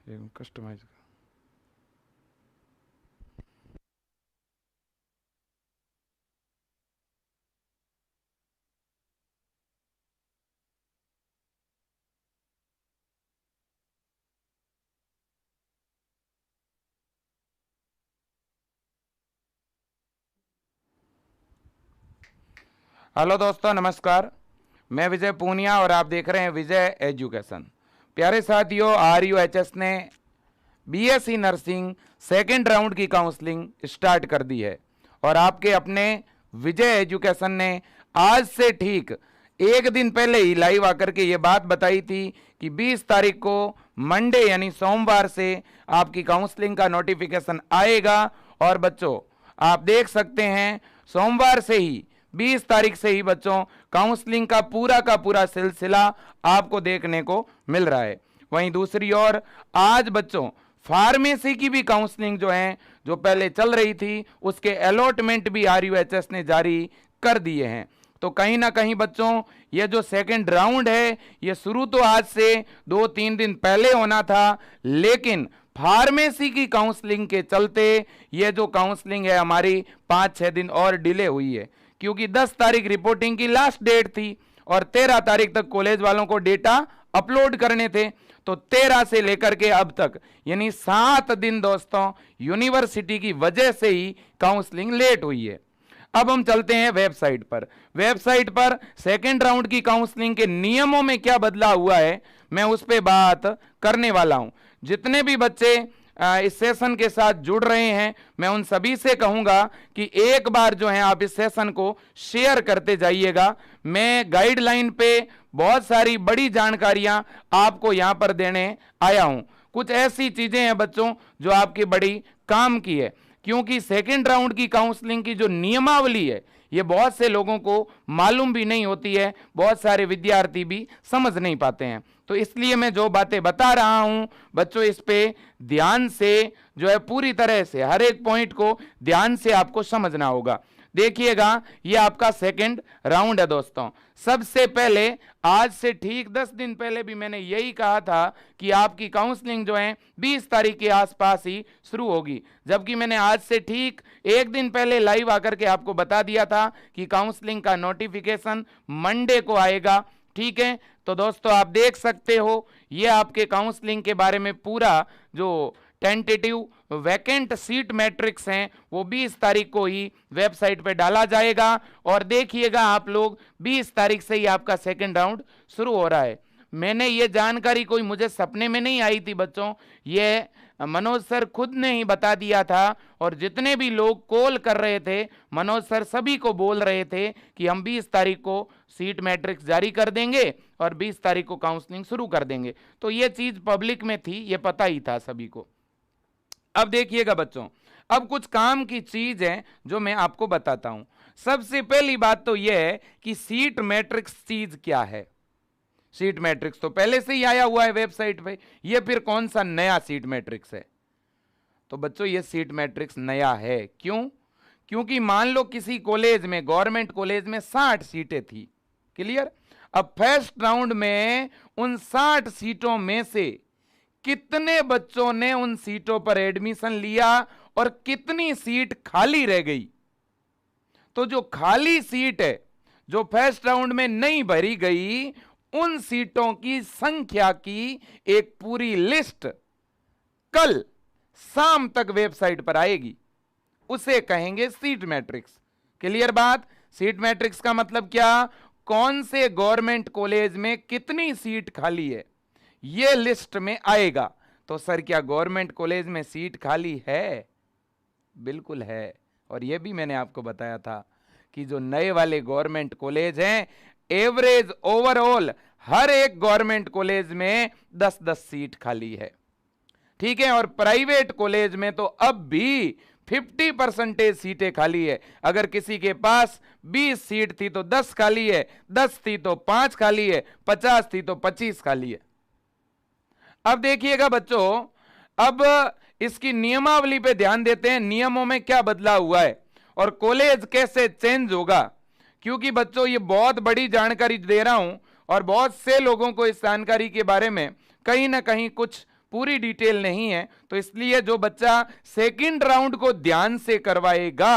Customise. Hello दोस्तों, नमस्कार। मैं विजय पूनिया और आप देख रहे हैं विजय एजुकेशन। प्यारे साथियों, RUHS ने BSc नर्सिंग सेकेंड राउंड की काउंसलिंग स्टार्ट कर दी है और आपके अपने विजय एजुकेशन ने आज से ठीक एक दिन पहले ही लाइव आकर के ये बात बताई थी कि 20 तारीख को मंडे यानी सोमवार से आपकी काउंसलिंग का नोटिफिकेशन आएगा। और बच्चों, आप देख सकते हैं सोमवार से ही 20 तारीख से ही बच्चों काउंसलिंग का पूरा सिलसिला आपको देखने को मिल रहा है। वहीं दूसरी ओर आज बच्चों फार्मेसी की भी काउंसलिंग जो पहले चल रही थी उसके अलॉटमेंट भी RUHS ने जारी कर दिए हैं। तो कहीं ना कहीं बच्चों ये जो सेकंड राउंड है ये शुरू तो आज से 2-3 दिन पहले होना था, लेकिन फार्मेसी की काउंसलिंग के चलते ये जो काउंसलिंग है हमारी 5-6 दिन और डिले हुई है, क्योंकि 10 तारीख रिपोर्टिंग की लास्ट डेट थी और 13 तारीख तक कॉलेज वालों को डेटा अपलोड करने थे। तो 13 से लेकर के अब तक यानी 7 दिन दोस्तों यूनिवर्सिटी की वजह से ही काउंसलिंग लेट हुई है। अब हम चलते हैं वेबसाइट पर। वेबसाइट पर सेकेंड राउंड की काउंसलिंग के नियमों में क्या बदलाव हुआ है मैं उस पर बात करने वाला हूं। जितने भी बच्चे इस सेशन के साथ जुड़ रहे हैं मैं उन सभी से कहूंगा कि एक बार जो है आप इस सेशन को शेयर करते जाइएगा। मैं गाइडलाइन पे बहुत सारी बड़ी जानकारियां आपको यहां पर देने आया हूं। कुछ ऐसी चीजें हैं बच्चों जो आपकी बड़ी काम की है, क्योंकि सेकेंड राउंड की काउंसलिंग की जो नियमावली है ये बहुत से लोगों को मालूम भी नहीं होती है, बहुत सारे विद्यार्थी भी समझ नहीं पाते हैं। तो इसलिए मैं जो बातें बता रहा हूं बच्चों इस पे ध्यान से जो है पूरी तरह से हर एक पॉइंट को ध्यान से आपको समझना होगा। देखिएगा, ये आपका सेकंड राउंड है दोस्तों। सबसे पहले आज से ठीक 10 दिन पहले भी मैंने यही कहा था कि आपकी काउंसलिंग जो है 20 तारीख के आसपास ही शुरू होगी, जबकि मैंने आज से ठीक एक दिन पहले लाइव आकर के आपको बता दिया था कि काउंसलिंग का नोटिफिकेशन मंडे को आएगा। ठीक है, तो दोस्तों आप देख सकते हो ये आपके काउंसलिंग के बारे में पूरा जो टेंटेटिव वैकेंट सीट मैट्रिक्स हैं वो 20 तारीख को ही वेबसाइट पे डाला जाएगा। और देखिएगा आप लोग 20 तारीख से ही आपका सेकंड राउंड शुरू हो रहा है। मैंने ये जानकारी कोई मुझे सपने में नहीं आई थी बच्चों, ये मनोज सर खुद ने ही बता दिया था। और जितने भी लोग कॉल कर रहे थे मनोज सर सभी को बोल रहे थे कि हम 20 तारीख को सीट मैट्रिक्स जारी कर देंगे और 20 तारीख को काउंसलिंग शुरू कर देंगे। तो ये चीज पब्लिक में थी, ये पता ही था सभी को। अब देखिएगा बच्चों, अब कुछ काम की चीज है जो मैं आपको बताता हूं। सबसे पहली बात तो यह है कि सीट मैट्रिक्स चीज क्या है। सीट मैट्रिक्स तो पहले से ही आया हुआ है वेबसाइट पे, ये फिर कौन सा नया सीट मैट्रिक्स है? तो बच्चों ये सीट मैट्रिक्स नया है। क्यों? क्योंकि मान लो किसी कॉलेज में, गवर्नमेंट कॉलेज में 60 सीटें थी, क्लियर। अब फर्स्ट राउंड में उन 60 सीटों में से कितने बच्चों ने उन सीटों पर एडमिशन लिया और कितनी सीट खाली रह गई। तो जो खाली सीट है जो फर्स्ट राउंड में नहीं भरी गई उन सीटों की संख्या की एक पूरी लिस्ट कल शाम तक वेबसाइट पर आएगी, उसे कहेंगे सीट मैट्रिक्स। क्लियर बात? सीट मैट्रिक्स का मतलब क्या? कौन से गवर्नमेंट कॉलेज में कितनी सीट खाली है ये लिस्ट में आएगा। तो सर क्या गवर्नमेंट कॉलेज में सीट खाली है? बिल्कुल है। और यह भी मैंने आपको बताया था कि जो नए वाले गवर्नमेंट कॉलेज हैं एवरेज ओवरऑल हर एक गवर्नमेंट कॉलेज में 10-10 सीट खाली है। ठीक है, और प्राइवेट कॉलेज में तो अब भी 50% सीटें खाली है। अगर किसी के पास 20 सीट थी तो 10 खाली है, 10 थी तो 5 खाली है, 50 थी तो 25 खाली है। अब देखिएगा बच्चों, अब इसकी नियमावली पे ध्यान देते हैं, नियमों में क्या बदलाव हुआ है और कॉलेज कैसे चेंज होगा। क्योंकि बच्चों ये बहुत बड़ी जानकारी दे रहा हूं और बहुत से लोगों को इस जानकारी के बारे में कहीं ना कहीं कुछ पूरी डिटेल नहीं है, तो इसलिए जो बच्चा सेकंड राउंड को ध्यान से करवाएगा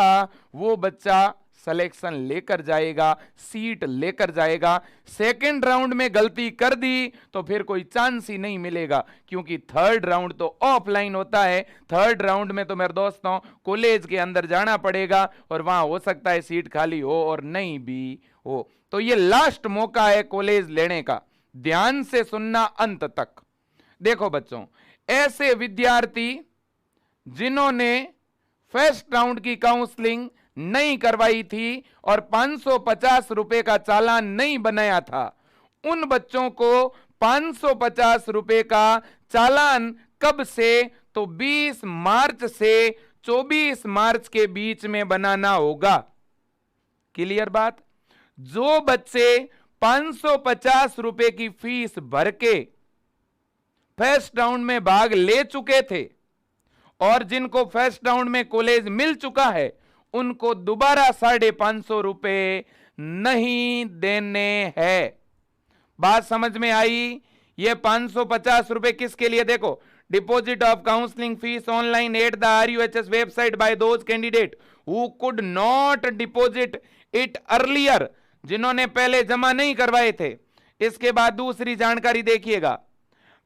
वो बच्चा सिलेक्शन लेकर जाएगा, सीट लेकर जाएगा। सेकंड राउंड में गलती कर दी तो फिर कोई चांस ही नहीं मिलेगा, क्योंकि थर्ड राउंड तो ऑफलाइन होता है। थर्ड राउंड में तो मेरे दोस्तों कॉलेज के अंदर जाना पड़ेगा और वहां हो सकता है सीट खाली हो और नहीं भी हो। तो ये लास्ट मौका है कॉलेज लेने का, ध्यान से सुनना अंत तक। देखो बच्चों, ऐसे विद्यार्थी जिन्होंने फर्स्ट राउंड की काउंसलिंग नहीं करवाई थी और 550 रुपए का चालान नहीं बनाया था, उन बच्चों को 550 रुपए का चालान कब से, तो 20 मार्च से 24 मार्च के बीच में बनाना होगा। क्लियर बात? जो बच्चे 550 रुपए की फीस भर के फर्स्ट राउंड में भाग ले चुके थे और जिनको फर्स्ट राउंड में कॉलेज मिल चुका है, उनको दोबारा 550 रुपए नहीं देने हैं। बात समझ में आई? ये 550 रुपए किसके लिए? देखो, deposit of counselling fees online at the RUHS website bye those candidate who could not deposit it earlier, जिन्होंने पहले जमा नहीं करवाए थे। इसके बाद दूसरी जानकारी देखिएगा,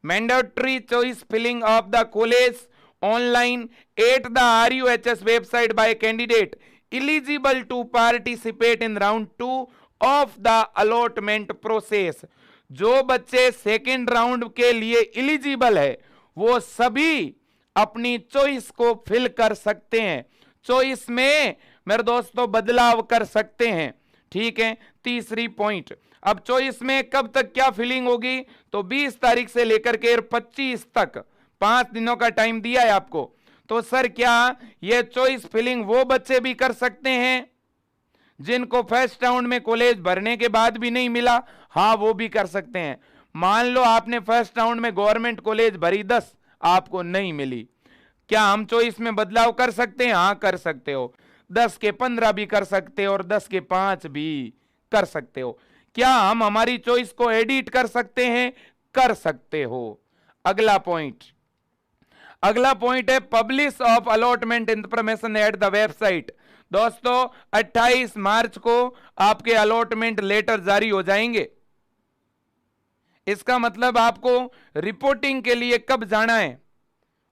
mandatory choice filling of the college online at the RUHS website by candidate eligible to participate in round 2 of the allotment process। जो बच्चे सेकेंड राउंड के लिए एलिजिबल है वो सभी अपनी चॉइस को फिल कर सकते हैं, चॉइस में मेरे दोस्तों बदलाव कर सकते हैं। ठीक है, तीसरी पॉइंट, अब चॉइस में कब तक क्या फिलिंग होगी, तो 20 तारीख से लेकर के 25 तक 5 दिनों का टाइम दिया है आपको। तो सर क्या ये चॉइस फिलिंग वो बच्चे भी कर सकते हैं जिनको फर्स्ट राउंड में कॉलेज भरने के बाद भी नहीं मिला? हाँ, वो भी कर सकते हैं। मान लो आपने फर्स्ट राउंड में गवर्नमेंट कॉलेज भरी 10, आपको नहीं मिली, क्या हम चॉइस में बदलाव कर सकते हैं? हाँ, कर सकते हो। 10 के 15 भी कर सकते हो और 10 के 5 भी कर सकते हो। क्या हम हमारी चॉइस को एडिट कर सकते हैं? कर सकते हो। अगला पॉइंट है publish of allotment information at the website. दोस्तों 28 मार्च को आपके अलॉटमेंट लेटर जारी हो जाएंगे। इसका मतलब आपको रिपोर्टिंग के लिए कब जाना है।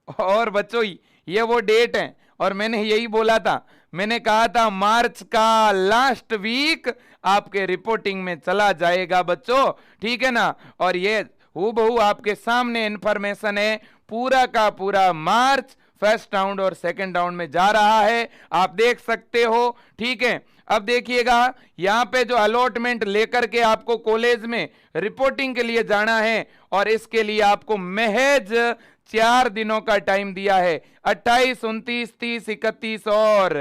और बच्चों ये वो डेट है, और मैंने यही बोला था, मैंने कहा था मार्च का लास्ट वीक आपके रिपोर्टिंग में चला जाएगा बच्चों, ठीक है ना। और ये हूबहू आपके सामने इंफॉर्मेशन है, पूरा का पूरा मार्च फर्स्ट राउंड और सेकंड राउंड में जा रहा है, आप देख सकते हो। ठीक है, अब देखिएगा यहां पे जो अलॉटमेंट लेकर के आपको कॉलेज में रिपोर्टिंग के लिए जाना है, और इसके लिए आपको महज 4 दिनों का टाइम दिया है, 28, 29, 30, 31 और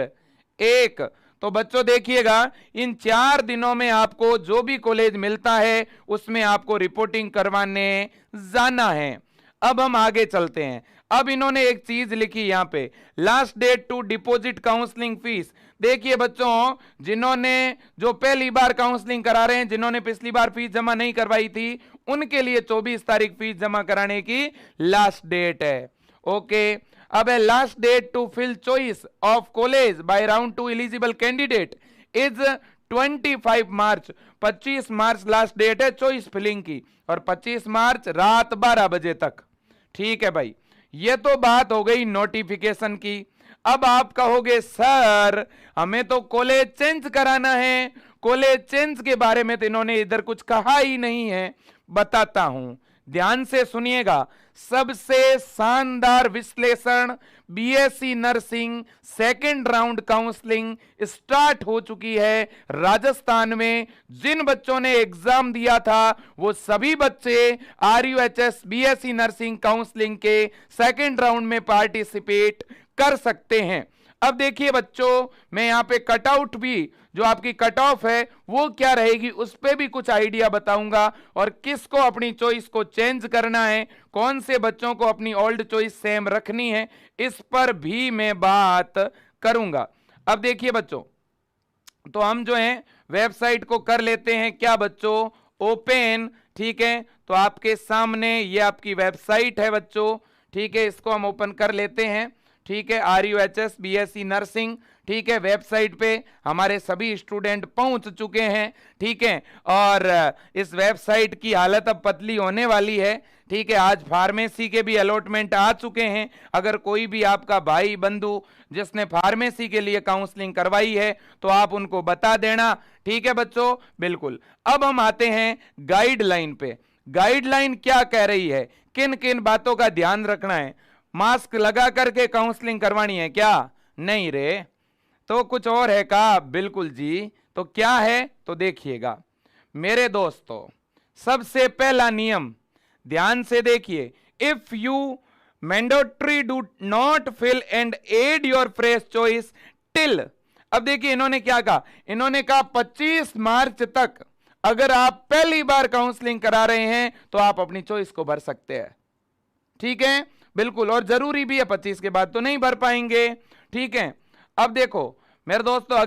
1। तो बच्चों देखिएगा, इन 4 दिनों में आपको जो भी कॉलेज मिलता है उसमें आपको रिपोर्टिंग करवाने जाना है। अब हम आगे चलते हैं। अब इन्होंने एक चीज लिखी यहां पे, last date to deposit counselling fees. देखिए बच्चों, जिन्होंने जो पहली बार काउंसलिंग करा रहे हैं, जिन्होंने पिछली बार फीस जमा नहीं करवाई थी, उनके लिए 24 तारीख फीस जमा कराने की लास्ट डेट है। ओके, अब है last date to fill choice of college by round 2 eligible candidate is 25 March. 25 March last date है चॉइस फिलिंग की, और 25 मार्च रात 12 बजे तक। ठीक है भाई, ये तो बात हो गई नोटिफिकेशन की। अब आप कहोगे सर हमें तो कॉलेज चेंज कराना है, कॉलेज चेंज के बारे में तो इन्होंने इधर कुछ कहा ही नहीं है। बताता हूं, ध्यान से सुनिएगा। सबसे शानदार विश्लेषण, BSc nursing second round counselling start हो चुकी है राजस्थान में। जिन बच्चों ने एग्जाम दिया था वो सभी बच्चे RUHS बीएससी नर्सिंग काउंसलिंग के सेकेंड राउंड में पार्टिसिपेट कर सकते हैं। अब देखिए बच्चों, मैं यहां पे कटआउट भी, जो आपकी कट ऑफ है वो क्या रहेगी, उस पे भी कुछ आइडिया बताऊंगा, और किसको अपनी चॉइस को चेंज करना है, कौन से बच्चों को अपनी ओल्ड चॉइस सेम रखनी है, इस पर भी मैं बात करूंगा। अब देखिए बच्चों, तो हम जो है वेबसाइट को कर लेते हैं क्या बच्चों, ओपन। ठीक है, तो आपके सामने ये आपकी वेबसाइट है बच्चों, ठीक है, इसको हम ओपन कर लेते हैं। ठीक है, RUHS BSc नर्सिंग, ठीक है, वेबसाइट पे हमारे सभी स्टूडेंट पहुंच चुके हैं। ठीक है, और इस वेबसाइट की हालत अब पतली होने वाली है। ठीक है, आज फार्मेसी के भी अलॉटमेंट आ चुके हैं। अगर कोई भी आपका भाई बंधु जिसने फार्मेसी के लिए काउंसलिंग करवाई है तो आप उनको बता देना। ठीक है बच्चों, बिल्कुल। अब हम आते हैं गाइडलाइन पे। गाइडलाइन क्या कह रही है, किन किन बातों का ध्यान रखना है। मास्क लगा करके काउंसलिंग करवानी है क्या? नहीं रे, तो कुछ और है का? बिल्कुल जी। तो क्या है तो देखिएगा मेरे दोस्तों, सबसे पहला नियम ध्यान से देखिए, if you mandatory do not fill and add your fresh choice till. अब देखिए इन्होंने क्या कहा, इन्होंने कहा 25 मार्च तक अगर आप पहली बार काउंसलिंग करा रहे हैं तो आप अपनी चॉइस को भर सकते हैं। ठीक है, बिल्कुल, और जरूरी भी है, 25 के बाद तो नहीं भर पाएंगे। ठीक है, अब देखो मेरे दोस्तों,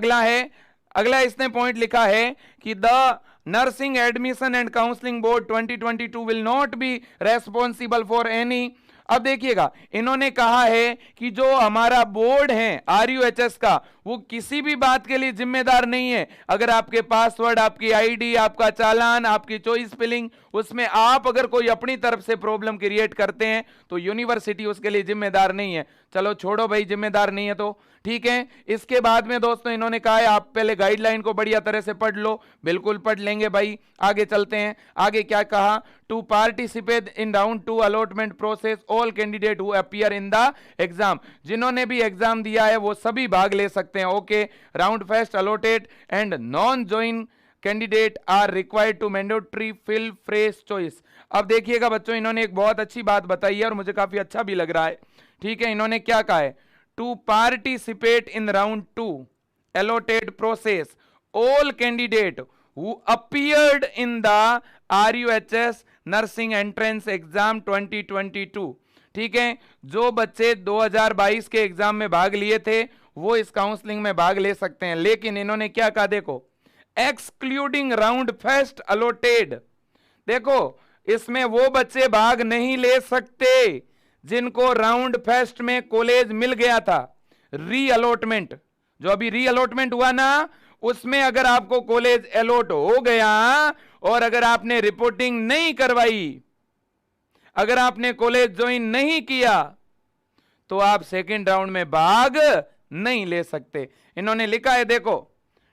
अगला इसने पॉइंट लिखा है कि the nursing admission and counselling board 2022 will not be responsible for any. अब देखिएगा इन्होंने कहा है कि जो हमारा बोर्ड है RUHS का, वो किसी भी बात के लिए जिम्मेदार नहीं है। अगर आपके पासवर्ड, आपकी ID, आपका चालान, आपकी चॉइस फिलिंग, उसमें आप अगर कोई अपनी तरफ से प्रॉब्लम क्रिएट करते हैं तो यूनिवर्सिटी उसके लिए जिम्मेदार नहीं है। चलो छोड़ो भाई, जिम्मेदार नहीं है तो ठीक है। इसके बाद में दोस्तों इन्होंने कहा है आप पहले गाइडलाइन को बढ़िया तरह से पढ़ लो। बिल्कुल पढ़ लेंगे भाई, आगे चलते हैं। आगे क्या कहा, to participate in round 2 allotment process all candidate who appear in the exam. जिन्होंने भी एग्जाम दिया है वो सभी भाग ले सकते हैं। Okay, round first allotted and non join candidate are required to mandatory fill fresh choice. अब देखिएगा बच्चों, इन्होंने एक बहुत अच्छी बात बताई है और मुझे काफी अच्छा भी लग रहा है। ठीक है, इन्होंने क्या कहा है, to participate in round 2 allotted process all candidate who appeared in the RUHS nursing entrance exam 2022। ठीक है, जो बच्चे 2022 के एग्जाम में भाग लिए थे वो इस काउंसलिंग में भाग ले सकते हैं। लेकिन इन्होंने क्या कहा, देखो, एक्सक्लूडिंग राउंड फर्स्ट अलॉटेड। देखो इसमें वो बच्चे भाग नहीं ले सकते जिनको राउंड फर्स्ट में कॉलेज मिल गया था। री अलॉटमेंट, जो अभी री अलॉटमेंट हुआ ना, उसमें अगर आपको कॉलेज अलॉट हो गया और अगर आपने रिपोर्टिंग नहीं करवाई, अगर आपने कॉलेज ज्वाइन नहीं किया तो आप सेकंड राउंड में भाग नहीं ले सकते। इन्होंने लिखा है देखो,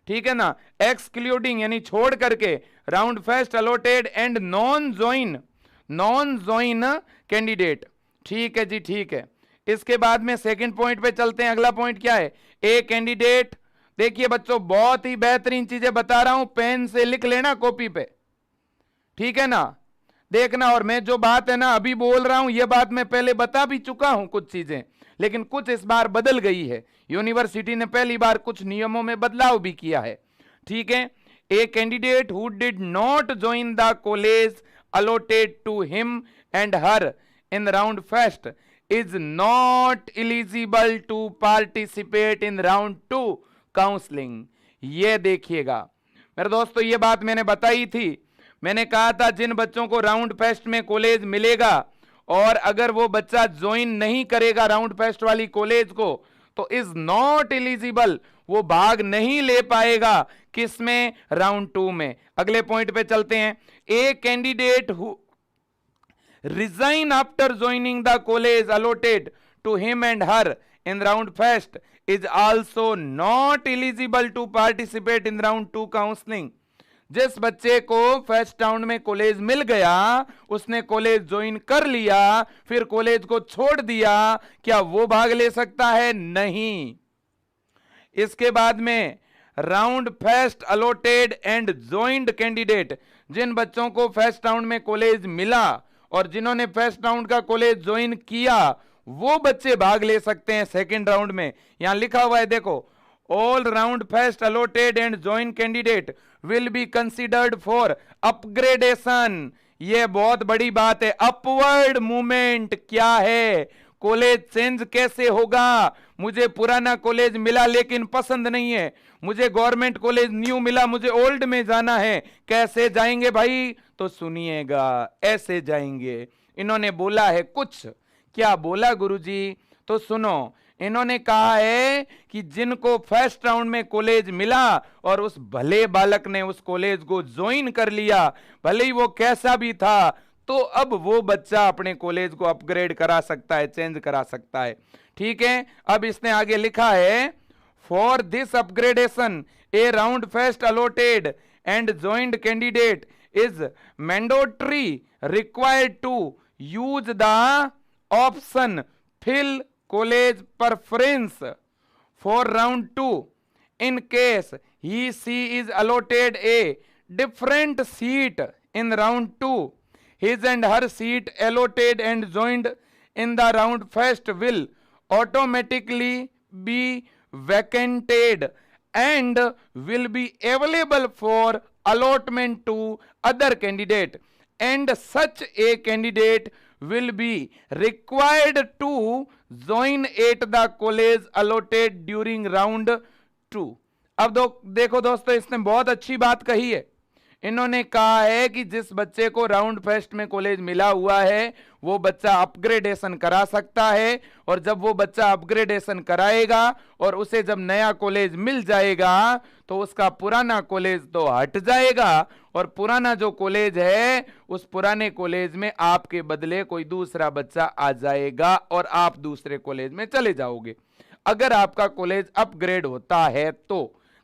ठीक है ना, एक्सक्लूडिंग यानी छोड़ करके round first allotted and non join candidate. ठीक है जी, ठीक है। इसके बाद में सेकंड पॉइंट पे चलते हैं। अगला पॉइंट क्या है, ए कैंडिडेट। देखिए बच्चों, बहुत ही बेहतरीन चीजें बता रहा हूं, पेन से लिख लेना कॉपी पे, ठीक है ना, देखना। और मैं जो बात है ना अभी बोल रहा हूं, यह बात मैं पहले बता भी चुका हूं कुछ चीजें, लेकिन कुछ इस बार बदल गई है। यूनिवर्सिटी ने पहली बार कुछ नियमों में बदलाव भी किया है। ठीक है, a candidate who did not join the college allotted to him and her in round first is not eligible to participate in round 2 counseling। ये देखिएगा मेरे दोस्तों, ये बात मैंने बताई थी। मैंने कहा था जिन बच्चों को राउंड फर्स्ट में कॉलेज मिलेगा और अगर वो बच्चा ज्वाइन नहीं करेगा राउंड फर्स्ट वाली कॉलेज को तो इज नॉट एलिजिबल, वो भाग नहीं ले पाएगा किसमें, राउंड 2 में। अगले पॉइंट पे चलते हैं। A candidate who resign after joining the college allotted to him and her in round first is also not eligible to participate in round 2 counseling। जिस बच्चे को फर्स्ट राउंड में कॉलेज मिल गया, उसने कॉलेज ज्वाइन कर लिया, फिर कॉलेज को छोड़ दिया, क्या वो भाग ले सकता है? नहीं। इसके बाद में round first allotted and joined candidate, जिन बच्चों को फर्स्ट राउंड में कॉलेज मिला और जिन्होंने फर्स्ट राउंड का कॉलेज ज्वाइन किया, वो बच्चे भाग ले सकते हैं सेकंड राउंड में। यहां लिखा हुआ है देखो, all round first allotted and join candidate will be considered for upgradation. ये बहुत बड़ी बात है। अपवर्ड मूवमेंट क्या है, कॉलेज चेंज कैसे होगा? मुझे पुराना कॉलेज मिला लेकिन पसंद नहीं है, मुझे गवर्नमेंट कॉलेज न्यू मिला, मुझे ओल्ड में जाना है, कैसे जाएंगे भाई? तो सुनिएगा, ऐसे जाएंगे। इन्होंने बोला है कुछ क्या बोला गुरुजी? तो सुनो, इन्होंने कहा है कि जिनको फर्स्ट राउंड में कॉलेज मिला और उस भले बालक ने उस कॉलेज को ज्वाइन कर लिया, भले ही वो कैसा भी था, तो अब वो बच्चा अपने कॉलेज को अपग्रेड करा सकता है, चेंज करा सकता है। ठीक है, अब इसने आगे लिखा है, for this upgradation a round first allotted and joint candidate is mandatory required to use the option fill college preference for round 2 in case she is allotted a different seat in round 2. His and her seat allotted and joined in the round first will automatically be vacated and will be available for allotment to other candidate, and such a candidate will be required to join at the college allotted during round 2. अब देखो दोस्तों, इसने बहुत अच्छी बात कही है। इन्होंने कहा है कि जिस बच्चे को राउंड फर्स्ट में कॉलेज मिला हुआ है वो बच्चा अपग्रेडेशन करा सकता है, और जब वो बच्चा अपग्रेडेशन कराएगा और उसे जब नया कॉलेज मिल जाएगा तो उसका पुराना कॉलेज तो हट जाएगा, और पुराना जो कॉलेज है उस पुराने कॉलेज में आपके बदले कोई दूसरा बच्चा आ जाएगा और आप दूसरे कॉलेज में चले जाओगे। अगर आपका कॉलेज अपग्रेड होता है तो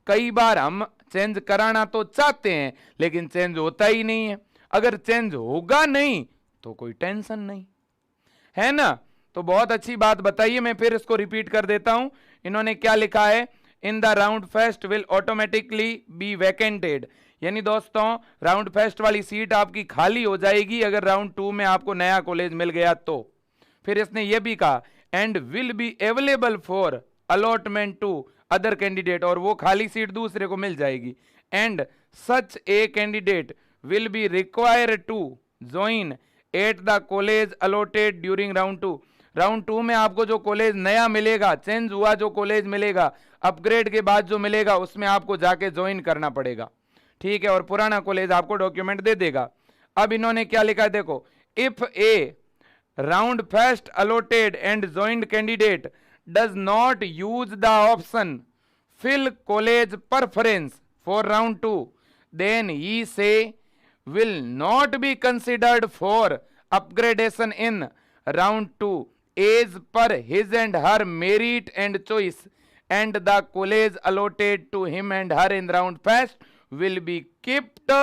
कई बार हम चेंज कराना तो चाहते हैं लेकिन चेंज होता ही नहीं है। अगर चेंज होगा नहीं तो कोई टेंशन नहीं है ना। तो बहुत अच्छी बात बताइए, मैं फिर इसको रिपीट कर देता हूं। इन्होंने क्या लिखा है, in the round first will automatically be vacated, यानी दोस्तों राउंड फर्स्ट वाली सीट आपकी खाली हो जाएगी अगर राउंड 2 में आपको नया कॉलेज मिल गया तो। फिर इसने यह भी कहा, and will be available for allotment to other candidate, और वो खाली सीट दूसरे को मिल जाएगी। And such a candidate will be required to join at the college allotted during round 2। Round 2 में आपको जो कॉलेज नया मिलेगा, चेंज हुआ जो कॉलेज मिलेगा, अपग्रेड के बाद जो मिलेगा, उसमें आपको जाके ज्वाइन करना पड़ेगा। ठीक है, और पुराना कॉलेज आपको डॉक्यूमेंट दे देगा। अब इन्होंने क्या लिखा है देखो, if A round first allotted and joint candidate does not use the option fill college preference for round 2, then he say will not be considered for upgradation in round 2 as per his and her merit and choice, and the college allotted to him and her in round first will be kept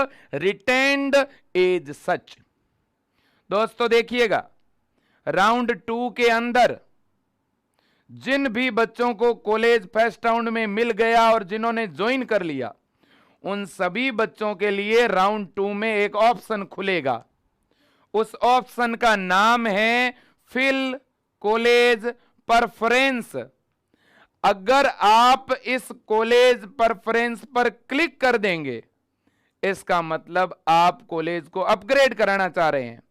retained as such। दोस्तों देखिएगा, round 2 के अंदर जिन भी बच्चों को college first round में मिल गया और जिन्होंने ज्वाइन कर लिया, उन सभी बच्चों के लिए राउंड 2 में एक ऑप्शन खुलेगा। उस ऑप्शन का नाम है फिल कॉलेज प्रेफरेंस। अगर आप इस कॉलेज प्रेफरेंस पर क्लिक कर देंगे, इसका मतलब आप कॉलेज को अपग्रेड कराना चाह रहे हैं,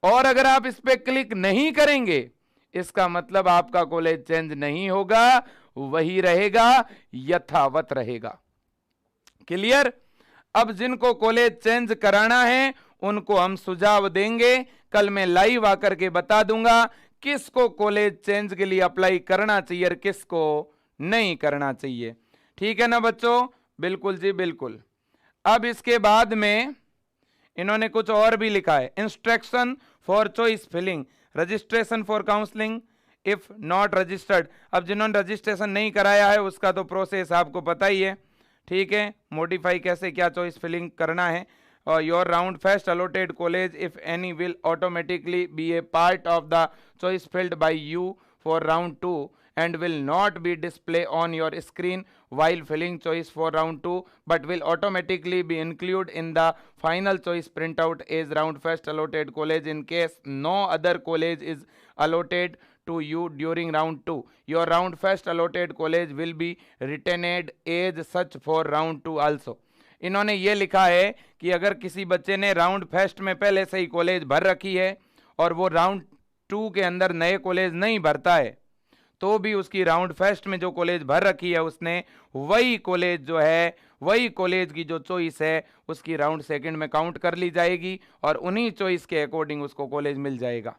और अगर आप इस पर क्लिक नहीं करेंगे, इसका मतलब आपका कॉलेज चेंज नहीं होगा, वही रहेगा, यथावत रहेगा। क्लियर? अब जिनको कॉलेज चेंज कराना है उनको हम सुझाव देंगे। कल मैं लाइव आकर के बता दूंगा किसको कॉलेज चेंज के लिए अप्लाई करना चाहिए और किसको नहीं करना चाहिए। ठीक है ना बच्चों? बिल्कुल जी बिल्कुल। अब इसके बाद में इन्होंने कुछ और भी लिखा है, instruction for choice filling, registration for counselling if not registered. अब जिन्होंने रजिस्ट्रेशन नहीं कराया है उसका तो प्रोसेस आपको पता ही है। ठीक है, मॉडिफाई कैसे क्या चॉइस फिलिंग करना है। और your round first allotted college if any will automatically be a part of the choice filled by you for round 2 and will not be display on your screen while filling choice for round 2 but will automatically be included in the final choice printout as round first allotted college in case no other college is allotted to you during round 2. Your round first allotted college will be retained as such for round 2 also. इन्होंने ये लिखा है कि अगर किसी बच्चे ने round first में पहले से ही कॉलेज भर रखी है और वो राउंड 2 के अंदर नए कॉलेज नहीं भरता है तो भी उसकी राउंड फर्स्ट में जो कॉलेज भर रखी है उसने वही कॉलेज जो है, वही कॉलेज की जो चॉइस है उसकी राउंड सेकंड में काउंट कर ली जाएगी और उन्हीं चॉइस के अकॉर्डिंग उसको कॉलेज मिल जाएगा।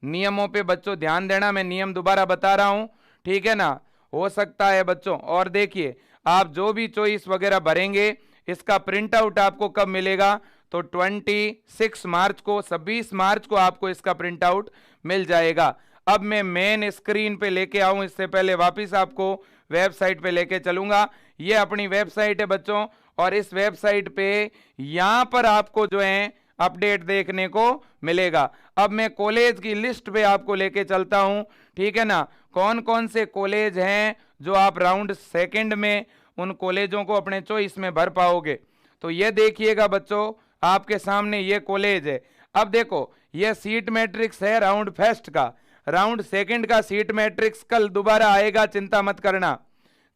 नियमों पे बच्चों ध्यान देना, मैं नियम दोबारा बता रहा हूं, ठीक है ना। हो सकता है बच्चों, और देखिए आप जो भी चॉइस वगैरह भरेंगे इसका प्रिंट आउट आपको कब मिलेगा, तो 26 मार्च को, 26 मार्च को आपको इसका प्रिंट आउट मिल जाएगा। अब मैं मेन स्क्रीन पे लेके आऊं, इससे पहले वापस आपको वेबसाइट पे लेके चलूंगा। ये अपनी वेबसाइट है बच्चों, और इस वेबसाइट पे यहां पर आपको जो है अपडेट देखने को मिलेगा। अब मैं कॉलेज की लिस्ट पे आपको लेके चलता हूं, ठीक है ना। कौन कौन से कॉलेज हैं जो आप राउंड सेकंड में उन कॉलेजों को अपने चॉइस में भर पाओगे। तो ये देखिएगा बच्चों, आपके सामने ये कॉलेज है। अब देखो ये सीट मैट्रिक्स है राउंड फर्स्ट का, राउंड सेकंड का सीट मैट्रिक्स कल दोबारा आएगा, चिंता मत करना,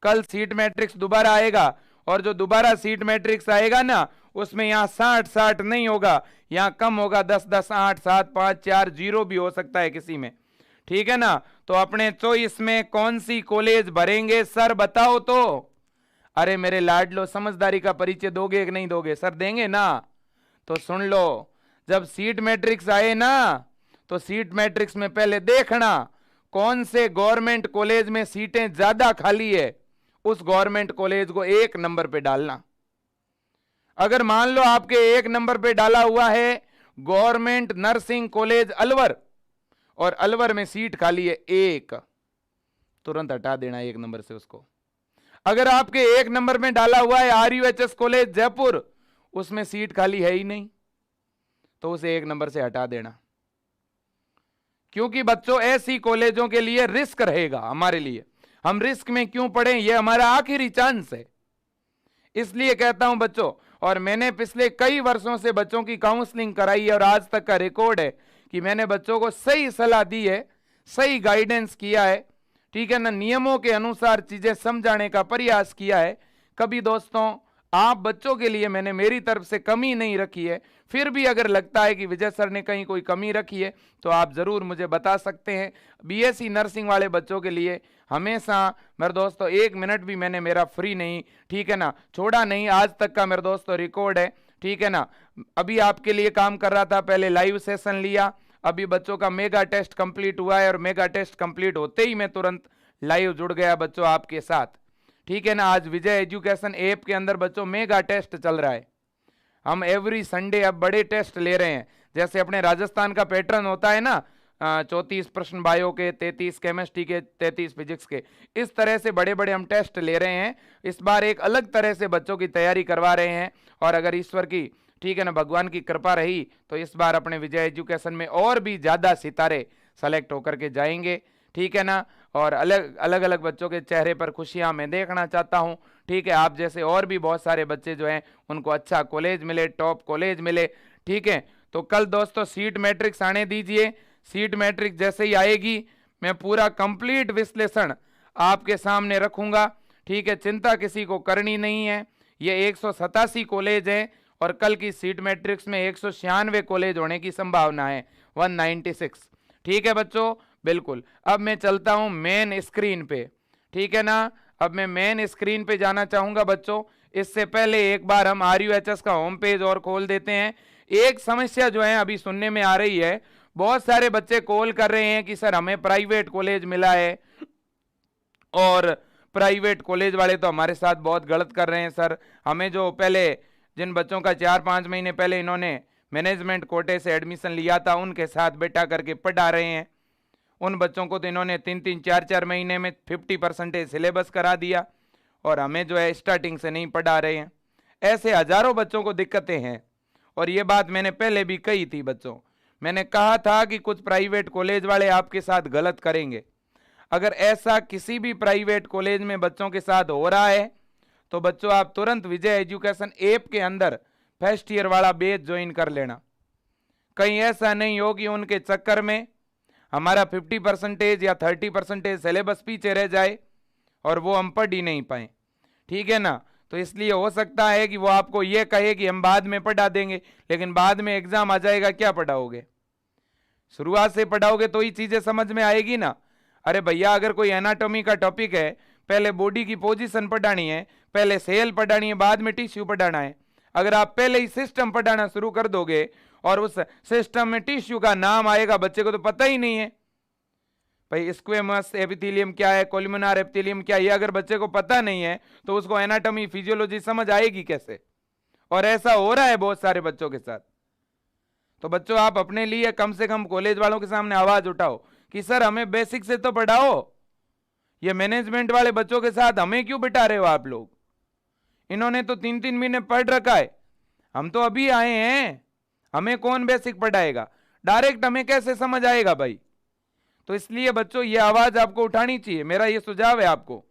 कल सीट मैट्रिक्स दोबारा आएगा। और जो दोबारा सीट मैट्रिक्स आएगा ना, उसमें यहाँ 60 नहीं होगा, यहाँ कम होगा, 10 8 7 5 4 0 भी हो सकता है किसी में, ठीक है ना। तो अपने चॉइस में कौन सी कॉलेज भरेंगे सर बताओ तो। अरे मेरे लाडलो, समझदारी का परिचय दोगे कि नहीं दोगे, सर देंगे ना। तो सुन लो, जब सीट मैट्रिक्स आए ना, तो सीट मैट्रिक्स में पहले देखना कौन से गवर्नमेंट कॉलेज में सीटें ज्यादा खाली है, उस गवर्नमेंट कॉलेज को 1 नंबर पे डालना। अगर मान लो आपके 1 नंबर पे डाला हुआ है गवर्नमेंट नर्सिंग कॉलेज अलवर, और अलवर में सीट खाली है 1, तुरंत हटा देना 1 नंबर से उसको। अगर आपके 1 नंबर में डाला हुआ है RUHS कॉलेज जयपुर, उसमें सीट खाली है ही नहीं, तो उसे 1 नंबर से हटा देना। क्योंकि बच्चों ऐसी कॉलेजों के लिए रिस्क रहेगा हमारे लिए, हम रिस्क में क्यों पड़े, ये हमारा आखिरी चांस है, इसलिए कहता हूं बच्चों। और मैंने पिछले कई वर्षों से बच्चों की काउंसलिंग कराई है, और आज तक का रिकॉर्ड है कि मैंने बच्चों को सही सलाह दी है, सही गाइडेंस किया है, ठीक है ना, नियमों के अनुसार चीजें समझाने का प्रयास किया है। कभी दोस्तों आप बच्चों के लिए मैंने मेरी तरफ से कमी नहीं रखी है। फिर भी अगर लगता है कि विजय सर ने कहीं कोई कमी रखी है तो आप जरूर मुझे बता सकते हैं। BSc नर्सिंग वाले बच्चों के लिए हमेशा मेरे दोस्तों 1 मिनट भी मैंने मेरा फ्री नहीं, ठीक है ना, छोड़ा नहीं, आज तक का मेरे दोस्तों रिकॉर्ड है, ठीक है ना। अभी आपके लिए काम कर रहा था, पहले लाइव सेशन लिया, अभी बच्चों का मेगा टेस्ट कंप्लीट हुआ है, और मेगा टेस्ट कंप्लीट होते ही मैं तुरंत लाइव जुड़ गया बच्चों आपके साथ, ठीक है ना। आज विजय एजुकेशन ऐप के अंदर बच्चों मेगा टेस्ट चल रहा है, हम एवरी संडे अब बड़े टेस्ट ले रहे हैं। जैसे अपने राजस्थान का पैटर्न होता है ना, 34 प्रश्न बायो के, 33 केमिस्ट्री के, 33 फिजिक्स के, इस तरह से बड़े बड़े हम टेस्ट ले रहे हैं। इस बार एक अलग तरह से बच्चों की तैयारी करवा रहे हैं, और अगर ईश्वर की, ठीक है ना, भगवान की कृपा रही तो इस बार अपने विजय एजुकेशन में और भी ज्यादा सितारे सेलेक्ट होकर के जाएंगे, ठीक है ना। और अलग अलग बच्चों के चेहरे पर खुशियां मैं देखना चाहता हूं, ठीक है। आप जैसे और भी बहुत सारे बच्चे जो हैं उनको अच्छा कॉलेज मिले, टॉप कॉलेज मिले, ठीक है। तो कल दोस्तों सीट मैट्रिक्स आने दीजिए, सीट मैट्रिक्स जैसे ही आएगी मैं पूरा कंप्लीट विश्लेषण आपके सामने रखूंगा, ठीक है, चिंता किसी को करनी नहीं है। ये 187 कॉलेज है, और कल की सीट मैट्रिक्स में 196 कॉलेज होने की संभावना है, 196, ठीक है बच्चों, बिल्कुल। अब मैं चलता हूं मेन स्क्रीन पे, ठीक है ना। अब मैं मेन स्क्रीन पे जाना चाहूंगा बच्चों। इससे पहले एक बार हम RUHS का होम पेज और खोल देते हैं। एक समस्या जो है अभी सुनने में आ रही है, बहुत सारे बच्चे कॉल कर रहे हैं कि सर हमें प्राइवेट कॉलेज मिला है, और प्राइवेट कॉलेज वाले तो हमारे साथ बहुत गलत कर रहे हैं सर। हमें जो पहले जिन बच्चों का 4-5 महीने पहले इन्होंने मैनेजमेंट कोटे से एडमिशन लिया था उनके साथ बैठा करके पढ़ा रहे हैं, उन बच्चों को तो इन्होंने 3-3 4-4 महीने में 50% सिलेबस करा दिया, और हमें जो है स्टार्टिंग से नहीं पढ़ा रहे हैं। ऐसे हजारों बच्चों को दिक्कतें हैं, और ये बात मैंने पहले भी कही थी बच्चों। मैंने कहा था कि कुछ प्राइवेट कॉलेज वाले आपके साथ गलत करेंगे। अगर ऐसा किसी भी प्राइवेट कॉलेज में बच्चों के साथ हो रहा है तो बच्चों आप तुरंत विजय एजुकेशन ऐप के अंदर फर्स्ट ईयर वाला बैच ज्वाइन कर लेना। कहीं ऐसा नहीं हो कि उनके चक्कर में हमारा 50% या 30% सिलेबस पीछे रह जाए और वो हम पढ़ ही नहीं पाए, ठीक है ना। तो इसलिए हो सकता है कि वो आपको ये कहे कि हम बाद में पढ़ा देंगे, लेकिन बाद में एग्जाम आ जाएगा, क्या पढ़ाओगे? शुरुआत से पढ़ाओगे तो ही चीजें समझ में आएगी ना। अरे भैया, अगर कोई एनाटॉमी का टॉपिक है, पहले बॉडी की पोजीशन पढ़ानी है, पहले सेल पढ़ानी है, बाद में टिश्यू पढ़ाना है। अगर आप पहले ही सिस्टम पढ़ाना शुरू कर दोगे और उस सिस्टम में टिश्यू का नाम आएगा, बच्चे को तो पता ही नहीं है भाई स्क्वेमस एपिथेलियम क्या है, कोलुमिनार एपिथेलियम क्या है, ये अगर बच्चे को पता नहीं है तो उसको एनाटॉमी फिजियोलॉजी समझ आएगी कैसे? और ऐसा हो रहा है बहुत सारे बच्चों के साथ। तो बच्चों आप अपने लिए कम से कम कॉलेज वालों के सामने आवाज उठाओ कि सर हमें बेसिक से तो पढ़ाओ, ये मैनेजमेंट वाले बच्चों के साथ हमें क्यों बिठा रहे हो आप लोग? इन्होंने तो 3-3 महीने पढ़ रखा है, हम तो अभी आए हैं, हमें कौन बेसिक पढ़ाएगा? डायरेक्ट हमें कैसे समझ आएगा भाई? तो इसलिए बच्चों ये आवाज आपको उठानी चाहिए, मेरा ये सुझाव है आपको,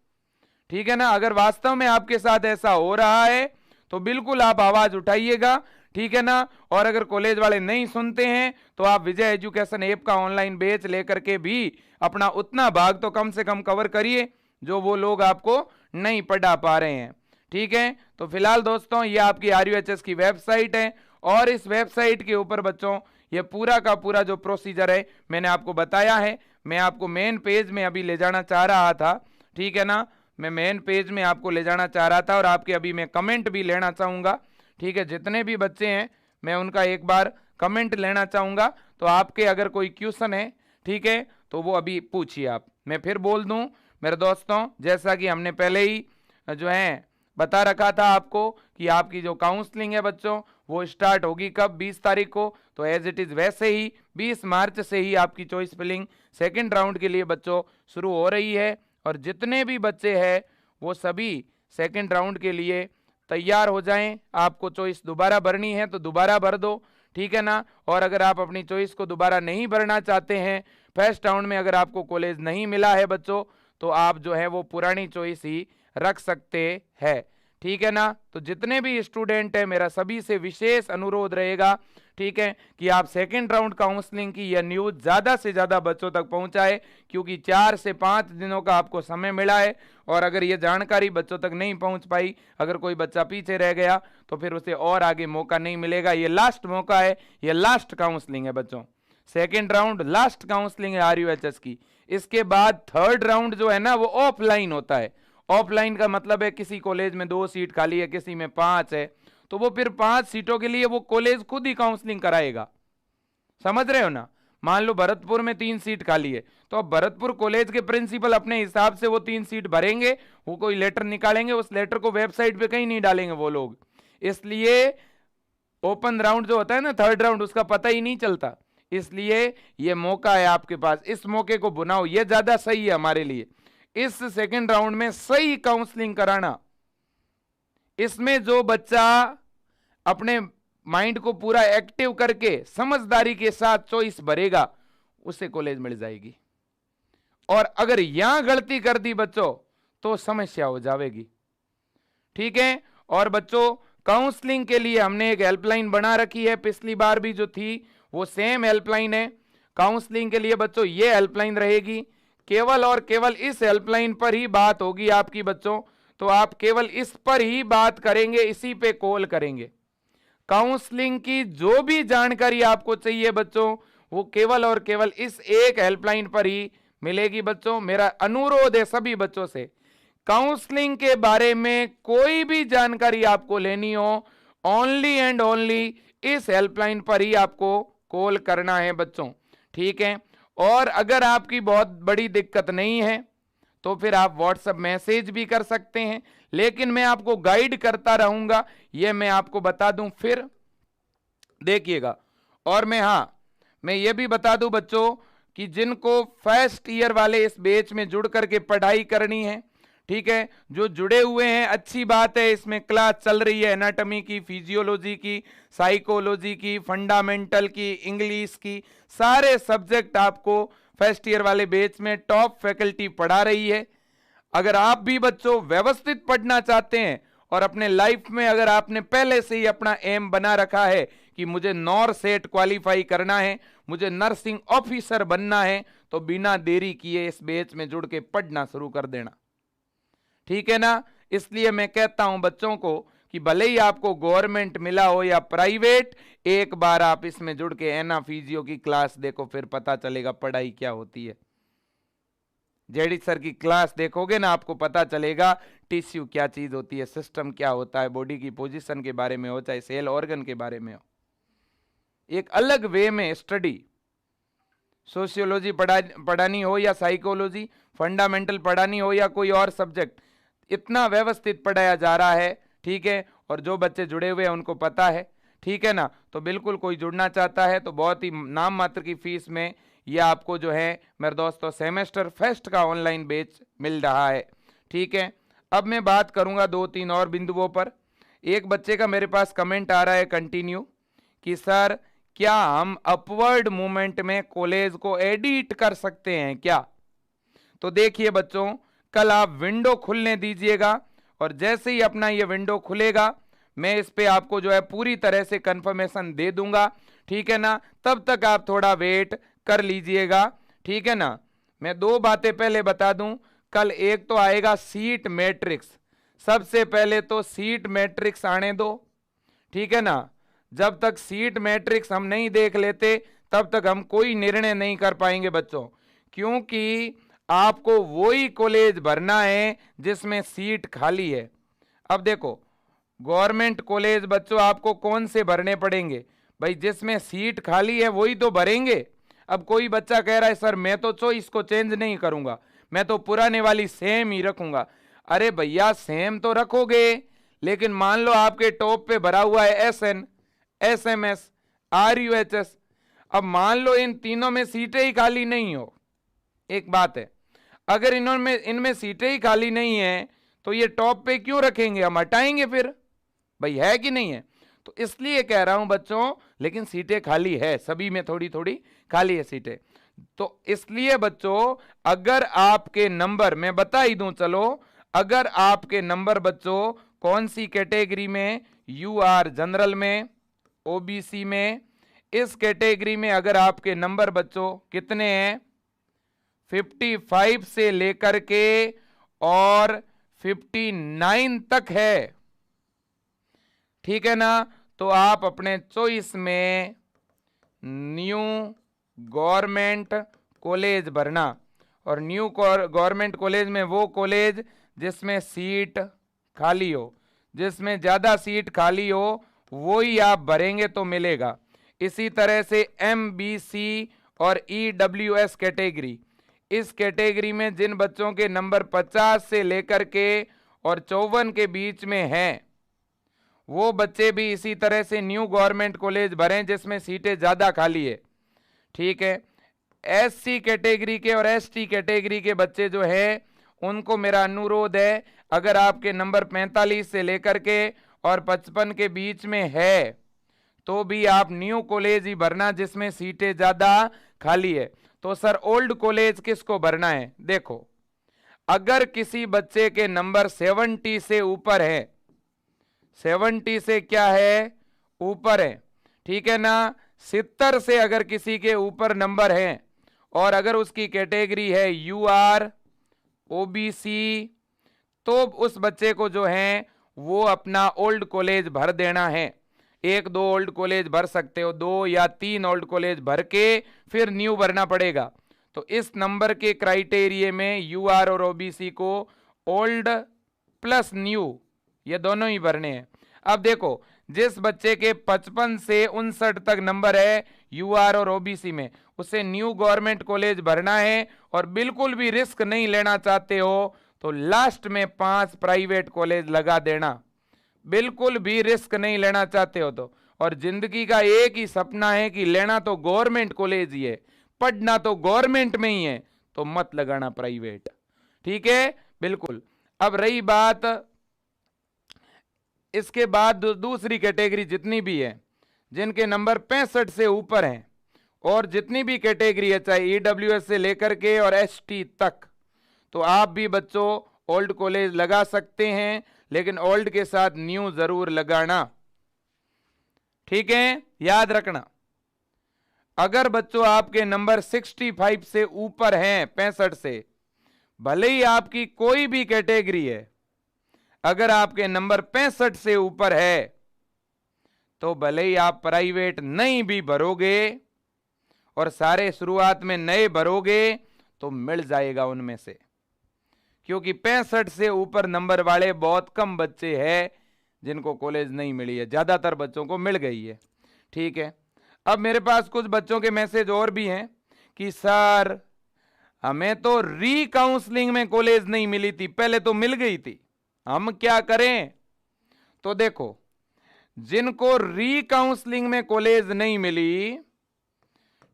ठीक है ना? अगर वास्तव में आपके साथ ऐसा हो रहा है तो बिल्कुल आप आवाज उठाइएगा, ठीक है ना? और अगर कॉलेज वाले नहीं सुनते हैं तो आप विजय एजुकेशन ऐप का ऑनलाइन बैच लेकर के भी अपना उतना भाग तो कम से कम कवर करिए जो वो लोग आपको नहीं पढ़ा पा रहे हैं, ठीक है? तो फिलहाल दोस्तों ये आपकी RUHS की वेबसाइट है और इस वेबसाइट के ऊपर बच्चों ये पूरा का पूरा जो प्रोसीजर है मैंने आपको बताया है। मैं आपको मेन पेज में अभी ले जाना चाह रहा था, ठीक है ना? मैं मेन पेज में आपको ले जाना चाह रहा था और आपके अभी मैं कमेंट भी लेना चाहूँगा, ठीक है? जितने भी बच्चे हैं मैं उनका एक बार कमेंट लेना चाहूँगा। तो आपके अगर कोई क्वेश्चन है, ठीक है, तो वो अभी पूछिए आप। मैं फिर बोल दूँ मेरे दोस्तों, जैसा कि हमने पहले ही जो है बता रखा था आपको कि आपकी जो काउंसलिंग है बच्चों वो स्टार्ट होगी कब? 20 तारीख को। तो एज इट इज़ वैसे ही 20 मार्च से ही आपकी चॉइस फिलिंग सेकेंड राउंड के लिए बच्चों शुरू हो रही है और जितने भी बच्चे हैं वो सभी सेकेंड राउंड के लिए तैयार हो जाएं। आपको चॉइस दोबारा भरनी है तो दोबारा भर दो, ठीक है ना? और अगर आप अपनी चॉइस को दोबारा नहीं भरना चाहते हैं, फर्स्ट राउंड में अगर आपको कॉलेज नहीं मिला है बच्चों, तो आप जो है वो पुरानी चॉइस ही रख सकते हैं, ठीक है ना? तो जितने भी स्टूडेंट हैं मेरा सभी से विशेष अनुरोध रहेगा, ठीक है, कि आप सेकेंड राउंड काउंसलिंग की यह न्यूज़ ज़्यादा से ज़्यादा बच्चों तक पहुंचाए, क्योंकि 4 से 5 दिनों का आपको समय मिला है और अगर ये जानकारी बच्चों तक नहीं पहुंच पाई, अगर कोई बच्चा पीछे रह गया तो फिर उसे और आगे मौका नहीं मिलेगा। ये लास्ट मौका है, ये लास्ट काउंसलिंग है बच्चों, सेकेंड राउंड लास्ट काउंसलिंग है RUHS की। इसके बाद थर्ड राउंड जो है ना वो ऑफलाइन होता है। ऑफलाइन का मतलब है किसी कॉलेज में 2 सीट खाली है, किसी में 5 है, तो वो फिर 5 सीटों के लिए वो कॉलेज खुद ही काउंसलिंग कराएगा, समझ रहे हो ना? मान लो भरतपुर में 3 सीट खाली है, तो अब भरतपुर कॉलेज के प्रिंसिपल अपने हिसाब से वो 3 सीट भरेंगे, वो कोई लेटर निकालेंगे, उस लेटर को वेबसाइट पे कहीं नहीं डालेंगे वो लोग। इसलिए ओपन राउंड जो होता है ना, थर्ड राउंड, उसका पता ही नहीं चलता। इसलिए ये मौका है आपके पास, इस मौके को बुनाओ, ये ज्यादा सही है हमारे लिए। इस सेकेंड राउंड में सही काउंसलिंग कराना, इसमें जो बच्चा अपने माइंड को पूरा एक्टिव करके समझदारी के साथ चॉइस भरेगा उसे कॉलेज मिल जाएगी। और अगर यहां गलती कर दी बच्चों तो समस्या हो जाएगी, ठीक है? और बच्चों काउंसलिंग के लिए हमने एक हेल्पलाइन बना रखी है, पिछली बार भी जो थी वो सेम हेल्पलाइन है। काउंसलिंग के लिए बच्चों ये हेल्पलाइन रहेगी, केवल और केवल इस हेल्पलाइन पर ही बात होगी आपकी बच्चों। तो आप केवल इस पर ही बात करेंगे, इसी पे कॉल करेंगे। काउंसलिंग की जो भी जानकारी आपको चाहिए बच्चों वो केवल और केवल इस एक हेल्पलाइन पर ही मिलेगी बच्चों। मेरा अनुरोध है सभी बच्चों से, काउंसलिंग के बारे में कोई भी जानकारी आपको लेनी हो, ओनली एंड ओनली इस हेल्पलाइन पर ही आपको कॉल करना है बच्चों, ठीक है? और अगर आपकी बहुत बड़ी दिक्कत नहीं है तो फिर आप व्हाट्सएप मैसेज भी कर सकते हैं, लेकिन मैं आपको गाइड करता रहूंगा, ये मैं आपको बता दूं फिर देखिएगा। और मैं ये भी बता दूं बच्चों कि जिनको फर्स्ट ईयर वाले इस बैच में जुड़ करके पढ़ाई करनी है, ठीक है, जो जुड़े हुए हैं अच्छी बात है, इसमें क्लास चल रही है एनाटॉमी की, फिजियोलॉजी की, साइकोलॉजी की, फंडामेंटल की, इंग्लिश की, सारे सब्जेक्ट आपको फर्स्ट ईयर वाले बैच में टॉप फैकल्टी पढ़ा रही है। अगर आप भी बच्चों व्यवस्थित पढ़ना चाहते हैं और अपने लाइफ में अगर आपने पहले से ही अपना एम बना रखा है कि मुझे नॉर सेट क्वालिफाई करना है, मुझे नर्सिंग ऑफिसर बनना है, तो बिना देरी किए इस बैच में जुड़ के पढ़ना शुरू कर देना, ठीक है ना? इसलिए मैं कहता हूं बच्चों को कि भले ही आपको गवर्नमेंट मिला हो या प्राइवेट, एक बार आप इसमें जुड़ के एना फिजियो की क्लास देखो, फिर पता चलेगा पढ़ाई क्या होती है। जेडी सर की क्लास देखोगे ना, आपको पता चलेगा टिश्यू क्या चीज होती है, सिस्टम क्या होता है, बॉडी की पोजीशन के बारे में हो, चाहे सेल ऑर्गन के बारे में हो। एक अलग वे में स्टडी, सोशियोलॉजी पढ़ानी हो या साइकोलॉजी, फंडामेंटल पढ़ानी हो या कोई और सब्जेक्ट, इतना व्यवस्थित पढ़ाया जा रहा है, ठीक है। और जो बच्चे जुड़े हुए हैं उनको पता है, ठीक है ना। तो बिल्कुल कोई जुड़ना चाहता है तो बहुत ही नाम मात्र की फीस में यह आपको जो है मेरे दोस्तों सेमेस्टर फेस्ट का ऑनलाइन बैच मिल रहा है, ठीक है। अब मैं बात करूंगा 2-3 और बिंदुओं पर। एक बच्चे का मेरे पास कमेंट आ रहा है कंटिन्यू कि सर क्या हम अपवर्ड मूवमेंट में कॉलेज को एडिट कर सकते हैं क्या? तो देखिए बच्चों, कल आप विंडो खुलने दीजिएगा और जैसे ही अपना ये विंडो खुलेगा मैं इस पे आपको जो है पूरी तरह से कंफर्मेशन दे दूंगा, ठीक है ना। तब तक आप थोड़ा वेट कर लीजिएगा, ठीक है ना। मैं 2 बातें पहले बता दूं, कल एक तो आएगा सीट मैट्रिक्स। सबसे पहले तो सीट मैट्रिक्स आने दो, ठीक है ना। जब तक सीट मैट्रिक्स हम नहीं देख लेते तब तक हम कोई निर्णय नहीं कर पाएंगे बच्चों, क्योंकि आपको वही कॉलेज भरना है जिसमें सीट खाली है। अब देखो, गवर्नमेंट कॉलेज बच्चों आपको कौन से भरने पड़ेंगे भाई? जिसमें सीट खाली है वही तो भरेंगे। अब कोई बच्चा कह रहा है सर मैं तो चॉइस को चेंज नहीं करूंगा, मैं तो पुराने वाली सेम ही रखूंगा। अरे भैया सेम तो रखोगे, लेकिन मान लो आपके टॉप पे भरा हुआ है SN, SMS, RUHS। अब मान लो इन तीनों में सीटें ही खाली नहीं हो। एक बात है, अगर इनमें सीटें ही खाली नहीं है तो ये टॉप पे क्यों रखेंगे? हम हटाएंगे फिर, भाई है कि नहीं है? तो इसलिए कह रहा हूं बच्चों, लेकिन सीटें खाली है, सभी में थोड़ी थोड़ी खाली है सीटें। तो इसलिए बच्चों अगर आपके नंबर, मैं बता ही दूं चलो, अगर आपके नंबर बच्चों कौन सी कैटेगरी में, UR जनरल में, OBC में, इस कैटेगरी में अगर आपके नंबर बच्चों कितने हैं 55 से लेकर के और 59 तक है, ठीक है ना, तो आप अपने चॉइस में न्यू गवर्नमेंट कॉलेज भरना। और न्यू गवर्नमेंट कॉलेज में वो कॉलेज जिसमें सीट खाली हो, जिसमें ज़्यादा सीट खाली हो वो ही आप भरेंगे तो मिलेगा। इसी तरह से MBC और EWS कैटेगरी, इस कैटेगरी में जिन बच्चों के नंबर 50 से लेकर के और 54 के बीच में हैं, वो बच्चे भी इसी तरह से न्यू गवर्नमेंट कॉलेज भरें जिसमें सीटें ज़्यादा खाली है, ठीक है। SC कैटेगरी के और ST कैटेगरी के बच्चे जो है उनको मेरा अनुरोध है, अगर आपके नंबर 45 से लेकर के और 55 के बीच में है तो भी आप न्यू कॉलेज ही भरना जिसमें सीटें ज़्यादा खाली है। तो सर ओल्ड कॉलेज किसको भरना है? देखो, अगर किसी बच्चे के नंबर 70 से ऊपर है, 70 से क्या है ऊपर है, ठीक है ना, 70 से अगर किसी के ऊपर नंबर है और अगर उसकी कैटेगरी है UR OBC, तो उस बच्चे को जो है वो अपना ओल्ड कॉलेज भर देना है। 1-2 ओल्ड कॉलेज भर सकते हो, 2 या 3 ओल्ड कॉलेज भर के फिर न्यू भरना पड़ेगा। तो इस नंबर के क्राइटेरिया में UR और OBC को ओल्ड प्लस न्यू ये दोनों ही भरने हैं। अब देखो, जिस बच्चे के 55 से 59 तक नंबर है UR और OBC में, उसे न्यू गवर्नमेंट कॉलेज भरना है और बिल्कुल भी रिस्क नहीं लेना चाहते हो तो लास्ट में 5 प्राइवेट कॉलेज लगा देना, बिल्कुल भी रिस्क नहीं लेना चाहते हो तो। और जिंदगी का एक ही सपना है कि लेना तो गवर्नमेंट कॉलेज ही है, पढ़ना तो गवर्नमेंट में ही है, तो मत लगाना प्राइवेट, ठीक है, बिल्कुल। अब रही बात, इसके बाद दूसरी कैटेगरी जितनी भी है जिनके नंबर 65 से ऊपर हैं और जितनी भी कैटेगरी है चाहे EWS से लेकर के और ST तक, तो आप भी बच्चों ओल्ड कॉलेज लगा सकते हैं, लेकिन ओल्ड के साथ न्यू जरूर लगाना, ठीक है, याद रखना। अगर बच्चों आपके नंबर 65 से ऊपर हैं 65 से, भले ही आपकी कोई भी कैटेगरी है, अगर आपके नंबर 65 से ऊपर है तो भले ही आप प्राइवेट नहीं भी भरोगे और सारे शुरुआत में नए भरोगे तो मिल जाएगा उनमें से, क्योंकि 65 से ऊपर नंबर वाले बहुत कम बच्चे हैं जिनको कॉलेज नहीं मिली है, ज्यादातर बच्चों को मिल गई है, ठीक है। अब मेरे पास कुछ बच्चों के मैसेज और भी हैं कि सर हमें तो री काउंसलिंग में कॉलेज नहीं मिली थी, पहले तो मिल गई थी, हम क्या करें? तो देखो, जिनको री काउंसलिंग में कॉलेज नहीं मिली,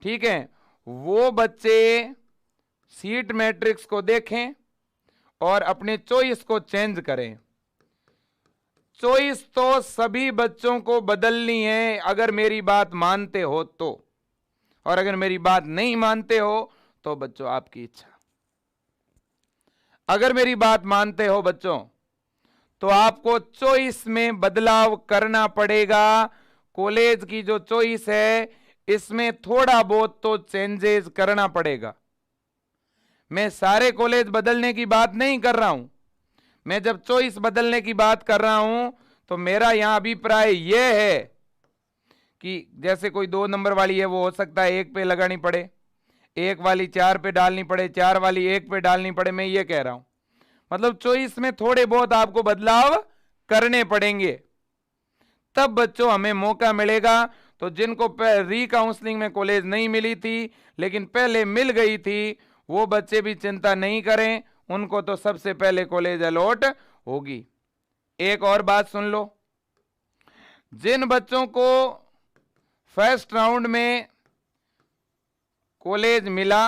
ठीक है, वो बच्चे सीट मैट्रिक्स को देखें और अपने चॉइस को चेंज करें। चॉइस तो सभी बच्चों को बदलनी है अगर मेरी बात मानते हो तो, और अगर मेरी बात नहीं मानते हो तो बच्चों आपकी इच्छा। अगर मेरी बात मानते हो बच्चों तो आपको चॉइस में बदलाव करना पड़ेगा। कॉलेज की जो चॉइस है इसमें थोड़ा बहुत तो चेंजेस करना पड़ेगा। मैं सारे कॉलेज बदलने की बात नहीं कर रहा हूं, मैं जब चॉइस बदलने की बात कर रहा हूं तो मेरा यहां अभिप्राय यह है कि जैसे कोई 2 नंबर वाली है, वो हो सकता है 1 पे लगानी पड़े, 1 वाली 4 पे डालनी पड़े, 4 वाली 1 पे डालनी पड़े। मैं ये कह रहा हूं, मतलब चॉइस में थोड़े बहुत आपको बदलाव करने पड़ेंगे, तब बच्चों हमें मौका मिलेगा। तो जिनको री काउंसलिंग में कॉलेज नहीं मिली थी लेकिन पहले मिल गई थी, वो बच्चे भी चिंता नहीं करें, उनको तो सबसे पहले कॉलेज अलॉट होगी। एक और बात सुन लो, जिन बच्चों को फर्स्ट राउंड में कॉलेज मिला,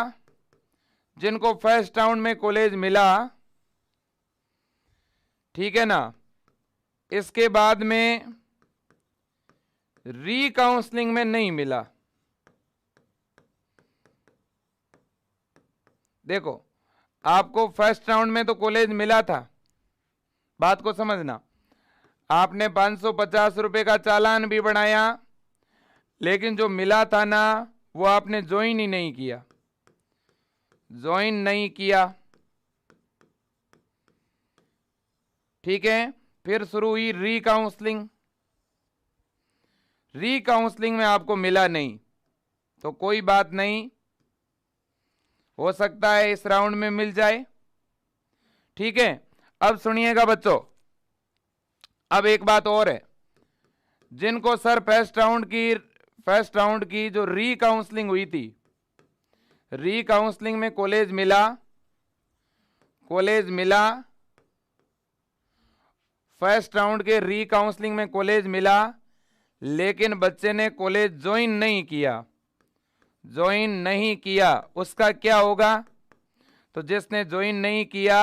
जिनको फर्स्ट राउंड में कॉलेज मिला, ठीक है ना, इसके बाद में री काउंसलिंग में नहीं मिला, देखो आपको फर्स्ट राउंड में तो कॉलेज मिला था, बात को समझना, आपने 550 रुपए का चालान भी बनाया, लेकिन जो मिला था ना वो आपने ज्वाइन ही नहीं किया, ज्वाइन नहीं किया, ठीक है। फिर शुरू हुई री काउंसलिंग, री काउंसलिंग में आपको मिला नहीं तो कोई बात नहीं, हो सकता है इस राउंड में मिल जाए, ठीक है। अब सुनिएगा बच्चों, अब एक बात और है, जिनको सर फर्स्ट राउंड की जो री काउंसलिंग हुई थी, री काउंसलिंग में कॉलेज मिला, फर्स्ट राउंड के री काउंसलिंग में कॉलेज मिला, लेकिन बच्चे ने कॉलेज ज्वाइन नहीं किया, उसका क्या होगा? तो जिसने ज्वाइन नहीं किया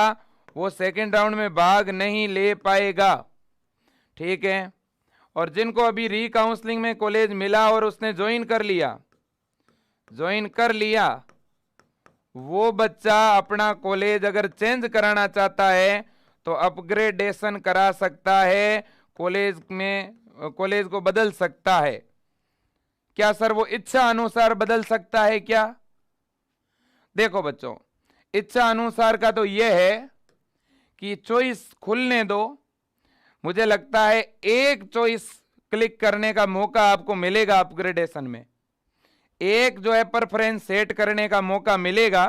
वो सेकंड राउंड में भाग नहीं ले पाएगा, ठीक है। और जिनको अभी री काउंसलिंग में कॉलेज मिला और उसने ज्वाइन कर लिया, वो बच्चा अपना कॉलेज अगर चेंज कराना चाहता है तो अपग्रेडेशन करा सकता है, कॉलेज को बदल सकता है। क्या सर वो इच्छा अनुसार बदल सकता है क्या? देखो बच्चों, इच्छा अनुसार का तो यह है कि चॉइस खुलने दो, मुझे लगता है एक चॉइस क्लिक करने का मौका आपको मिलेगा अपग्रेडेशन में, एक जो है प्रेफरेंस सेट करने का मौका मिलेगा,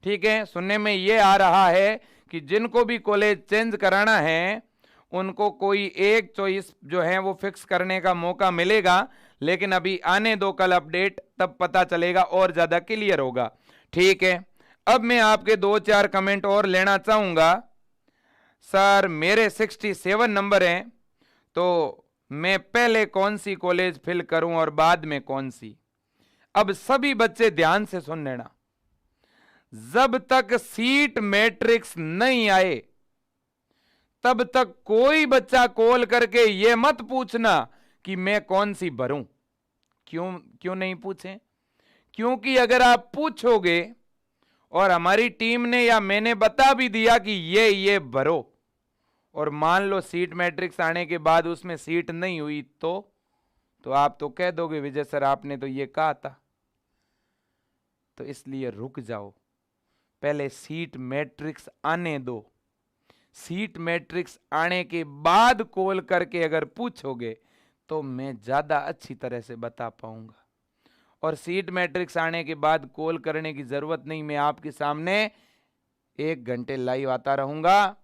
ठीक है। सुनने में ये आ रहा है कि जिनको भी कॉलेज चेंज कराना है उनको कोई एक चॉइस जो है वो फिक्स करने का मौका मिलेगा, लेकिन अभी आने दो कल अपडेट, तब पता चलेगा और ज्यादा क्लियर होगा, ठीक है। अब मैं आपके 2-4 कमेंट और लेना चाहूंगा। सर मेरे 67 नंबर हैं, तो मैं पहले कौन सी कॉलेज फिल करूं और बाद में कौन सी? अब सभी बच्चे ध्यान से सुन लेना, जब तक सीट मैट्रिक्स नहीं आए तब तक कोई बच्चा कॉल करके यह मत पूछना कि मैं कौन सी भरूं। क्यों नहीं पूछें? क्योंकि अगर आप पूछोगे और हमारी टीम ने या मैंने बता भी दिया कि ये भरो, और मान लो सीट मैट्रिक्स आने के बाद उसमें सीट नहीं हुई तो आप तो कह दोगे विजय सर आपने तो ये कहा था। तो इसलिए रुक जाओ, पहले सीट मैट्रिक्स आने दो, सीट मैट्रिक्स आने के बाद कॉल करके अगर पूछोगे तो मैं ज्यादा अच्छी तरह से बता पाऊंगा। और सीट मैट्रिक्स आने के बाद कॉल करने की जरूरत नहीं, मैं आपके सामने 1 घंटे लाइव आता रहूंगा,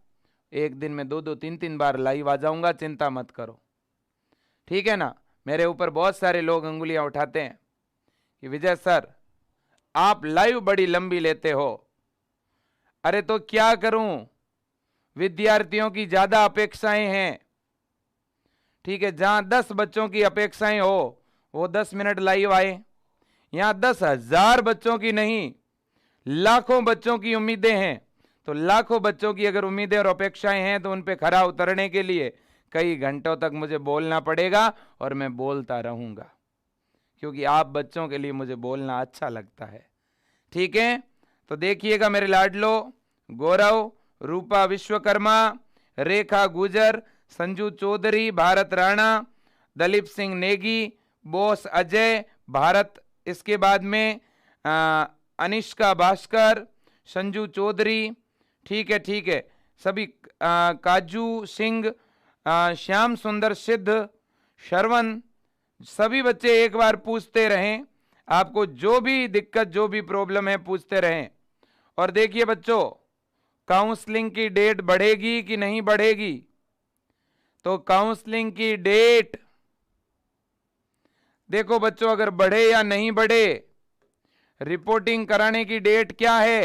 एक दिन में 2-2 3-3 बार लाइव आ जाऊंगा, चिंता मत करो, ठीक है ना। मेरे ऊपर बहुत सारे लोग अंगुलियां उठाते हैं कि विजय सर आप लाइव बड़ी लंबी लेते हो। अरे तो क्या करूं, विद्यार्थियों की ज्यादा अपेक्षाएं हैं। ठीक है, जहां 10 बच्चों की अपेक्षाएं हो वो 10 मिनट लाइव आए। यहां 10,000 बच्चों की नहीं, लाखों बच्चों की उम्मीदें हैं। तो लाखों बच्चों की अगर उम्मीदें और अपेक्षाएं हैं तो उन पे खरा उतरने के लिए कई घंटों तक मुझे बोलना पड़ेगा और मैं बोलता रहूंगा, क्योंकि आप बच्चों के लिए मुझे बोलना अच्छा लगता है। ठीक है, तो देखिएगा मेरे लाडलो, गौरव, रूपा विश्वकर्मा, रेखा गुजर, संजू चौधरी, भारत राणा, दलीप सिंह नेगी, बोस अजय, भारत, इसके बाद में अनिष्का भास्कर, संजू चौधरी, ठीक है, सभी काजू सिंह, श्याम सुंदर सिद्ध, श्रवण, सभी बच्चे एक बार पूछते रहें। आपको जो भी दिक्कत, जो भी प्रॉब्लम है, पूछते रहें। और देखिए बच्चों, काउंसलिंग की डेट बढ़ेगी कि नहीं बढ़ेगी? तो काउंसलिंग की डेट देखो बच्चों, अगर बढ़े या नहीं बढ़े, रिपोर्टिंग कराने की डेट क्या है?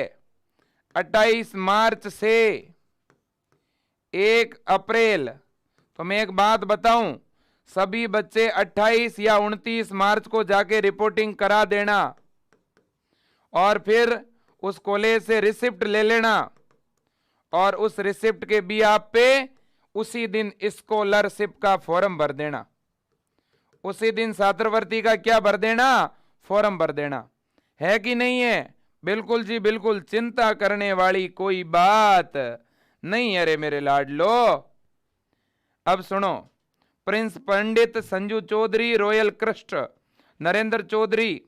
28 मार्च से 1 अप्रैल। तो मैं एक बात बताऊं, सभी बच्चे 28 या 29 मार्च को जाके रिपोर्टिंग करा देना और फिर उस कॉलेज से रिसिप्ट ले लेना और उस रिसिप्ट के भी आप पे उसी दिन स्कॉलरशिप का फॉर्म भर देना। उसी दिन छात्रवृत्ति का क्या भर देना? फॉर्म भर देना। है कि नहीं है? बिल्कुल जी बिल्कुल, चिंता करने वाली कोई बात नहीं। अरे मेरे लाडलो, अब सुनो, प्रिंस पंडित, संजू चौधरी, रॉयल कृष्ट, नरेंद्र चौधरी,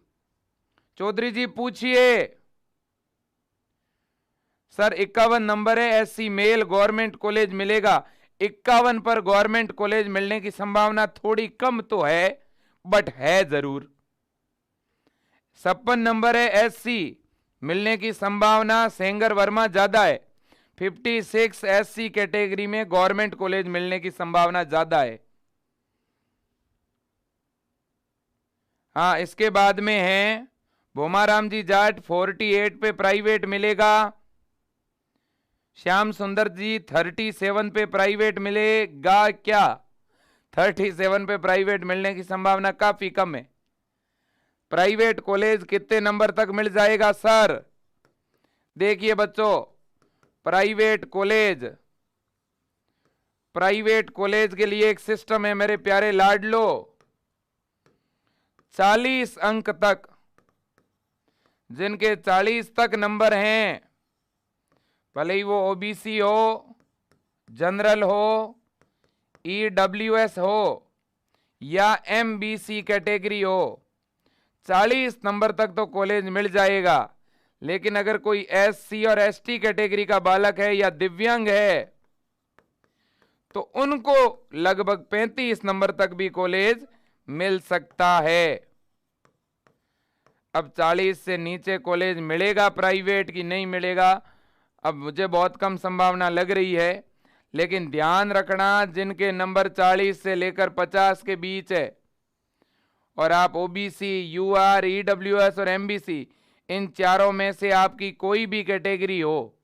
चौधरी जी पूछिए। सर 51 नंबर है, एससी मेल, गवर्नमेंट कॉलेज मिलेगा? 51 पर गवर्नमेंट कॉलेज मिलने की संभावना थोड़ी कम तो है, बट है जरूर। 56 नंबर है, एससी, मिलने की संभावना सेंगर वर्मा ज्यादा है। 56 एससी कैटेगरी में गवर्नमेंट कॉलेज मिलने की संभावना ज्यादा है। हाँ, इसके बाद में है भोमाराम जी जाट, 48 पे प्राइवेट मिलेगा। श्याम सुंदर जी 37 पे प्राइवेट मिलेगा क्या? 37 पे प्राइवेट मिलने की संभावना काफी कम है। प्राइवेट कॉलेज कितने नंबर तक मिल जाएगा सर? देखिए बच्चों, प्राइवेट कॉलेज के लिए एक सिस्टम है मेरे प्यारे लाडलो। 40 अंक तक, जिनके 40 तक नंबर हैं, भले ही वो ओबीसी हो, जनरल हो, ईडब्ल्यूएस हो या एमबीसी कैटेगरी हो, 40 नंबर तक तो कॉलेज मिल जाएगा। लेकिन अगर कोई एससी और एसटी कैटेगरी का बालक है या दिव्यांग है तो उनको लगभग 35 नंबर तक भी कॉलेज मिल सकता है। अब 40 से नीचे कॉलेज मिलेगा प्राइवेट कि नहीं मिलेगा, अब मुझे बहुत कम संभावना लग रही है। लेकिन ध्यान रखना, जिनके नंबर 40 से लेकर 50 के बीच है और आप ओबीसी, यूआर, ईडब्ल्यूएस और एमबीसी, इन चारों में से आपकी कोई भी कैटेगरी हो,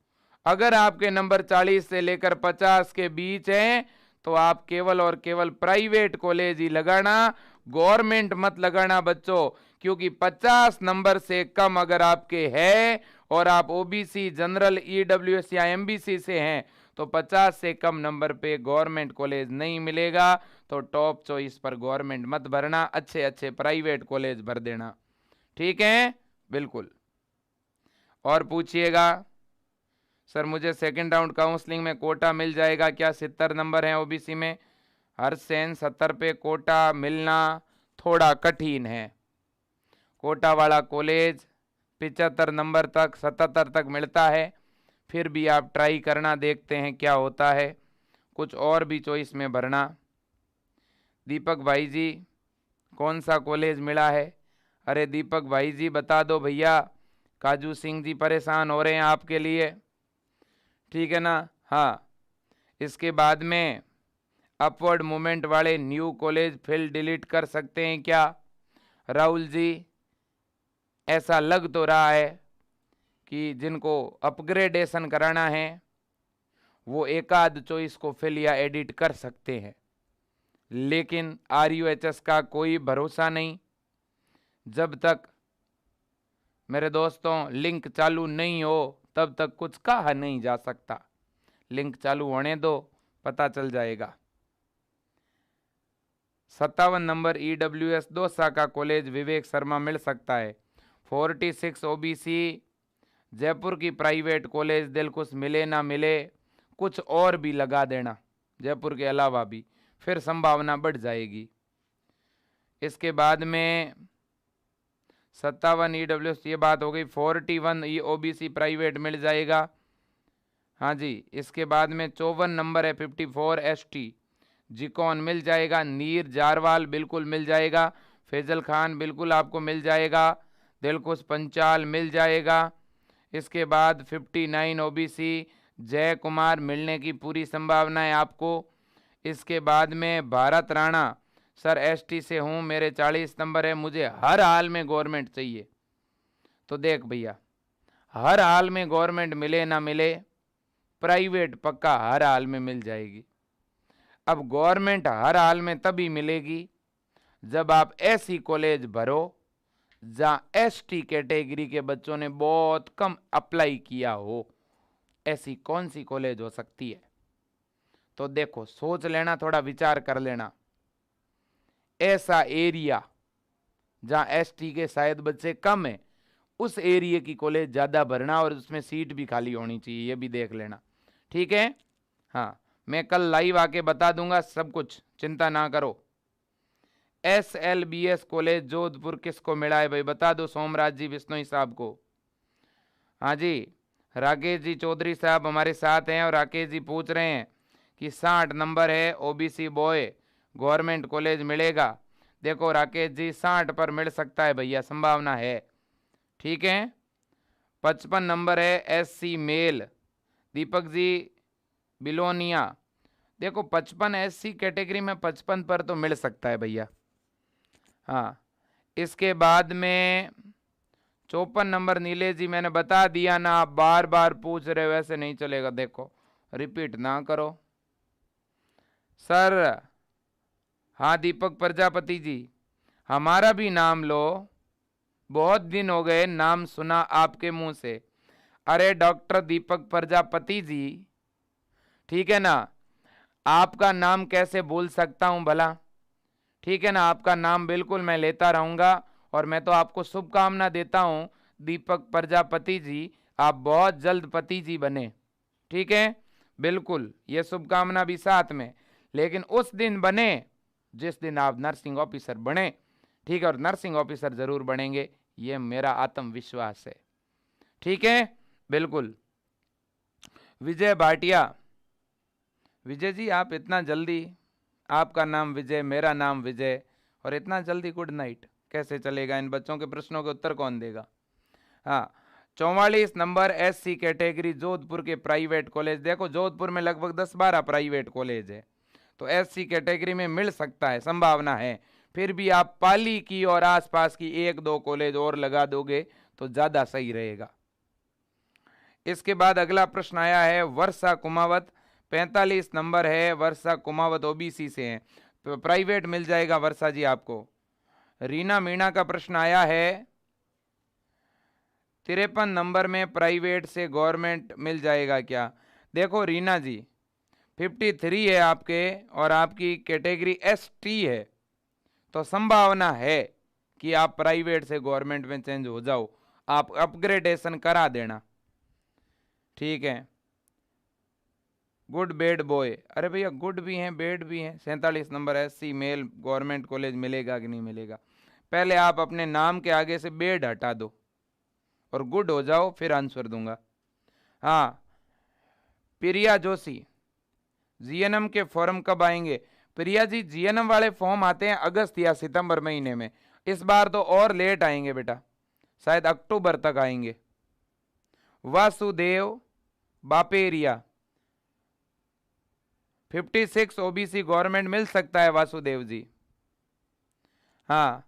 अगर आपके नंबर 40 से लेकर 50 के बीच हैं तो आप केवल और केवल प्राइवेट कॉलेज ही लगाना, गवर्नमेंट मत लगाना बच्चों। क्योंकि 50 नंबर से कम अगर आपके है और आप ओबीसी, जनरल, ईडब्ल्यूएस या एमबीसी से हैं तो 50 से कम नंबर पे गवर्नमेंट कॉलेज नहीं मिलेगा। तो टॉप चॉइस पर गवर्नमेंट मत भरना, अच्छे अच्छे प्राइवेट कॉलेज भर देना। ठीक है, बिल्कुल। और पूछिएगा, सर मुझे सेकंड राउंड काउंसलिंग में कोटा मिल जाएगा क्या? 70 नंबर है ओबीसी में। हरसेन 70 पे कोटा मिलना थोड़ा कठिन है। कोटा वाला कॉलेज 75 नंबर तक, 77 तक मिलता है। फिर भी आप ट्राई करना, देखते हैं क्या होता है। कुछ और भी चॉइस में भरना। दीपक भाई जी, कौन सा कॉलेज मिला है? अरे दीपक भाई जी बता दो भैया, काजू सिंह जी परेशान हो रहे हैं आपके लिए, ठीक है ना। हाँ, इसके बाद में अपवर्ड मूवमेंट वाले न्यू कॉलेज फिल डिलीट कर सकते हैं क्या? राहुल जी, ऐसा लग तो रहा है कि जिनको अपग्रेडेशन कराना है वो एक आध चॉइस को फिल या एडिट कर सकते हैं, लेकिन RUHS का कोई भरोसा नहीं। जब तक मेरे दोस्तों लिंक चालू नहीं हो तब तक कुछ कहा नहीं जा सकता। लिंक चालू होने दो, पता चल जाएगा। 57 नंबर EWS दौसा का कॉलेज विवेक शर्मा मिल सकता है। 46 OBC जयपुर की प्राइवेट कॉलेज दिलखुश मिले ना मिले, कुछ और भी लगा देना जयपुर के अलावा भी, फिर संभावना बढ़ जाएगी। इसके बाद में 57 EWS ये बात हो गई। 41 OBC प्राइवेट मिल जाएगा, हाँ जी। इसके बाद में 54 नंबर है 54 ST जिकॉन मिल जाएगा। नीर जारवाल बिल्कुल मिल जाएगा। फैजल खान बिल्कुल आपको मिल जाएगा। दिलखुश पंचाल मिल जाएगा। इसके बाद 59 OBC जय कुमार मिलने की पूरी संभावना है आपको। इसके बाद में भारत राणा, सर ST से हूँ, मेरे 40 नंबर है, मुझे हर हाल में गवर्नमेंट चाहिए। तो देख भैया, हर हाल में गवर्नमेंट मिले ना मिले, प्राइवेट पक्का हर हाल में मिल जाएगी। अब गवर्नमेंट हर हाल में तभी मिलेगी जब आप ऐसी कॉलेज भरो जहां ST कैटेगरी के बच्चों ने बहुत कम अप्लाई किया हो। ऐसी कौन सी कॉलेज हो सकती है? तो देखो, सोच लेना, थोड़ा विचार कर लेना। ऐसा एरिया जहां ST के शायद बच्चे कम है, उस एरिया की कॉलेज ज्यादा भरना और उसमें सीट भी खाली होनी चाहिए, ये भी देख लेना, ठीक है? हाँ, मैं कल लाइव आके बता दूंगा सब कुछ, चिंता ना करो। SLBS कॉलेज जोधपुर किसको मिला है भाई? बता दो सोमराज जी बिश्नोई साहब को। हाँ जी, राकेश जी चौधरी साहब हमारे साथ हैं और राकेश जी पूछ रहे हैं कि 60 नंबर है OBC बॉय, गवर्नमेंट कॉलेज मिलेगा? देखो राकेश जी, 60 पर मिल सकता है भैया, संभावना है, ठीक है। 55 नंबर है SC मेल, दीपक जी बिलोनिया। देखो 55 SC कैटेगरी में 55 पर तो मिल सकता है भैया, हाँ। इसके बाद में 54 नंबर नीलेश जी, मैंने बता दिया ना, आप बार बार पूछ रहे हो, वैसे नहीं चलेगा, देखो रिपीट ना करो सर। हाँ दीपक प्रजापति जी, हमारा भी नाम लो, बहुत दिन हो गए नाम सुना आपके मुंह से। अरे डॉक्टर दीपक प्रजापति जी, ठीक है ना, आपका नाम कैसे भूल सकता हूं भला, ठीक है ना? आपका नाम बिल्कुल मैं लेता रहूंगा और मैं तो आपको शुभकामना देता हूं दीपक प्रजापति जी, आप बहुत जल्द पति जी बने, ठीक है? बिल्कुल, ये शुभकामना भी साथ में, लेकिन उस दिन बने जिस दिन आप नर्सिंग ऑफिसर बने, ठीक है? और नर्सिंग ऑफिसर जरूर बनेंगे, ये मेरा आत्मविश्वास है, ठीक है? बिल्कुल। विजय भाटिया, विजय जी आप इतना जल्दी, आपका नाम विजय, मेरा नाम विजय, और इतना जल्दी गुड नाइट कैसे चलेगा? इन बच्चों के प्रश्नों के उत्तर कौन देगा? हाँ, 44 नंबर SC कैटेगरी जोधपुर के प्राइवेट कॉलेज। देखो जोधपुर में लगभग 10-12 प्राइवेट कॉलेज है, तो SC कैटेगरी में मिल सकता है, संभावना है। फिर भी आप पाली की और आसपास की 1-2 कॉलेज और लगा दोगे तो ज्यादा सही रहेगा। इसके बाद अगला प्रश्न आया है वर्षा कुमावत, 45 नंबर है वर्षा कुमावत, OBC से हैं, तो प्राइवेट मिल जाएगा वर्षा जी आपको। रीना मीणा का प्रश्न आया है 53 नंबर में, प्राइवेट से गवर्नमेंट मिल जाएगा क्या? देखो रीना जी, 53 है आपके और आपकी कैटेगरी ST है, तो संभावना है कि आप प्राइवेट से गवर्नमेंट में चेंज हो जाओ, आप अपग्रेडेशन करा देना, ठीक है? गुड बेड बॉय, अरे भैया गुड भी हैं बेड भी हैं। 47 number SC male, government college मिलेगा कि नहीं मिलेगा? पहले आप अपने नाम के आगे से बेड हटा दो और गुड हो जाओ, फिर आंसर दूंगा। हाँ, प्रिया जोशी, GNM के फॉर्म कब आएंगे? प्रिया जी, GNM वाले फॉर्म आते हैं अगस्त या सितंबर महीने में, इस बार तो और लेट आएंगे बेटा, शायद अक्टूबर तक आएंगे। वासुदेव बापेरिया, 56 ओबीसी गवर्नमेंट मिल सकता है वासुदेव जी? हाँ,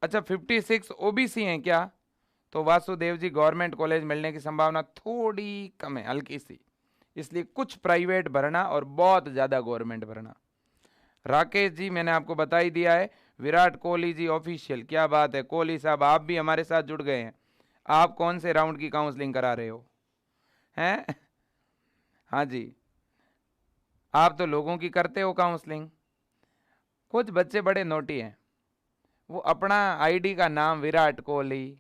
अच्छा 56 ओबीसी हैं क्या? तो वासुदेव जी गवर्नमेंट कॉलेज मिलने की संभावना थोड़ी कम है, हल्की सी, इसलिए कुछ प्राइवेट भरना और बहुत ज्यादा गवर्नमेंट भरना। राकेश जी मैंने आपको बता ही दिया है, विराट कोहली जी ऑफिशियल, क्या बात है कोहली साहब, आप भी हमारे साथ जुड़ गए हैं। आप कौन से राउंड की काउंसलिंग करा रहे हो हैं? हाँ जी, आप तो लोगों की करते हो काउंसलिंग। कुछ बच्चे बड़े नोटी हैं, वो अपना आईडी का नाम विराट कोहली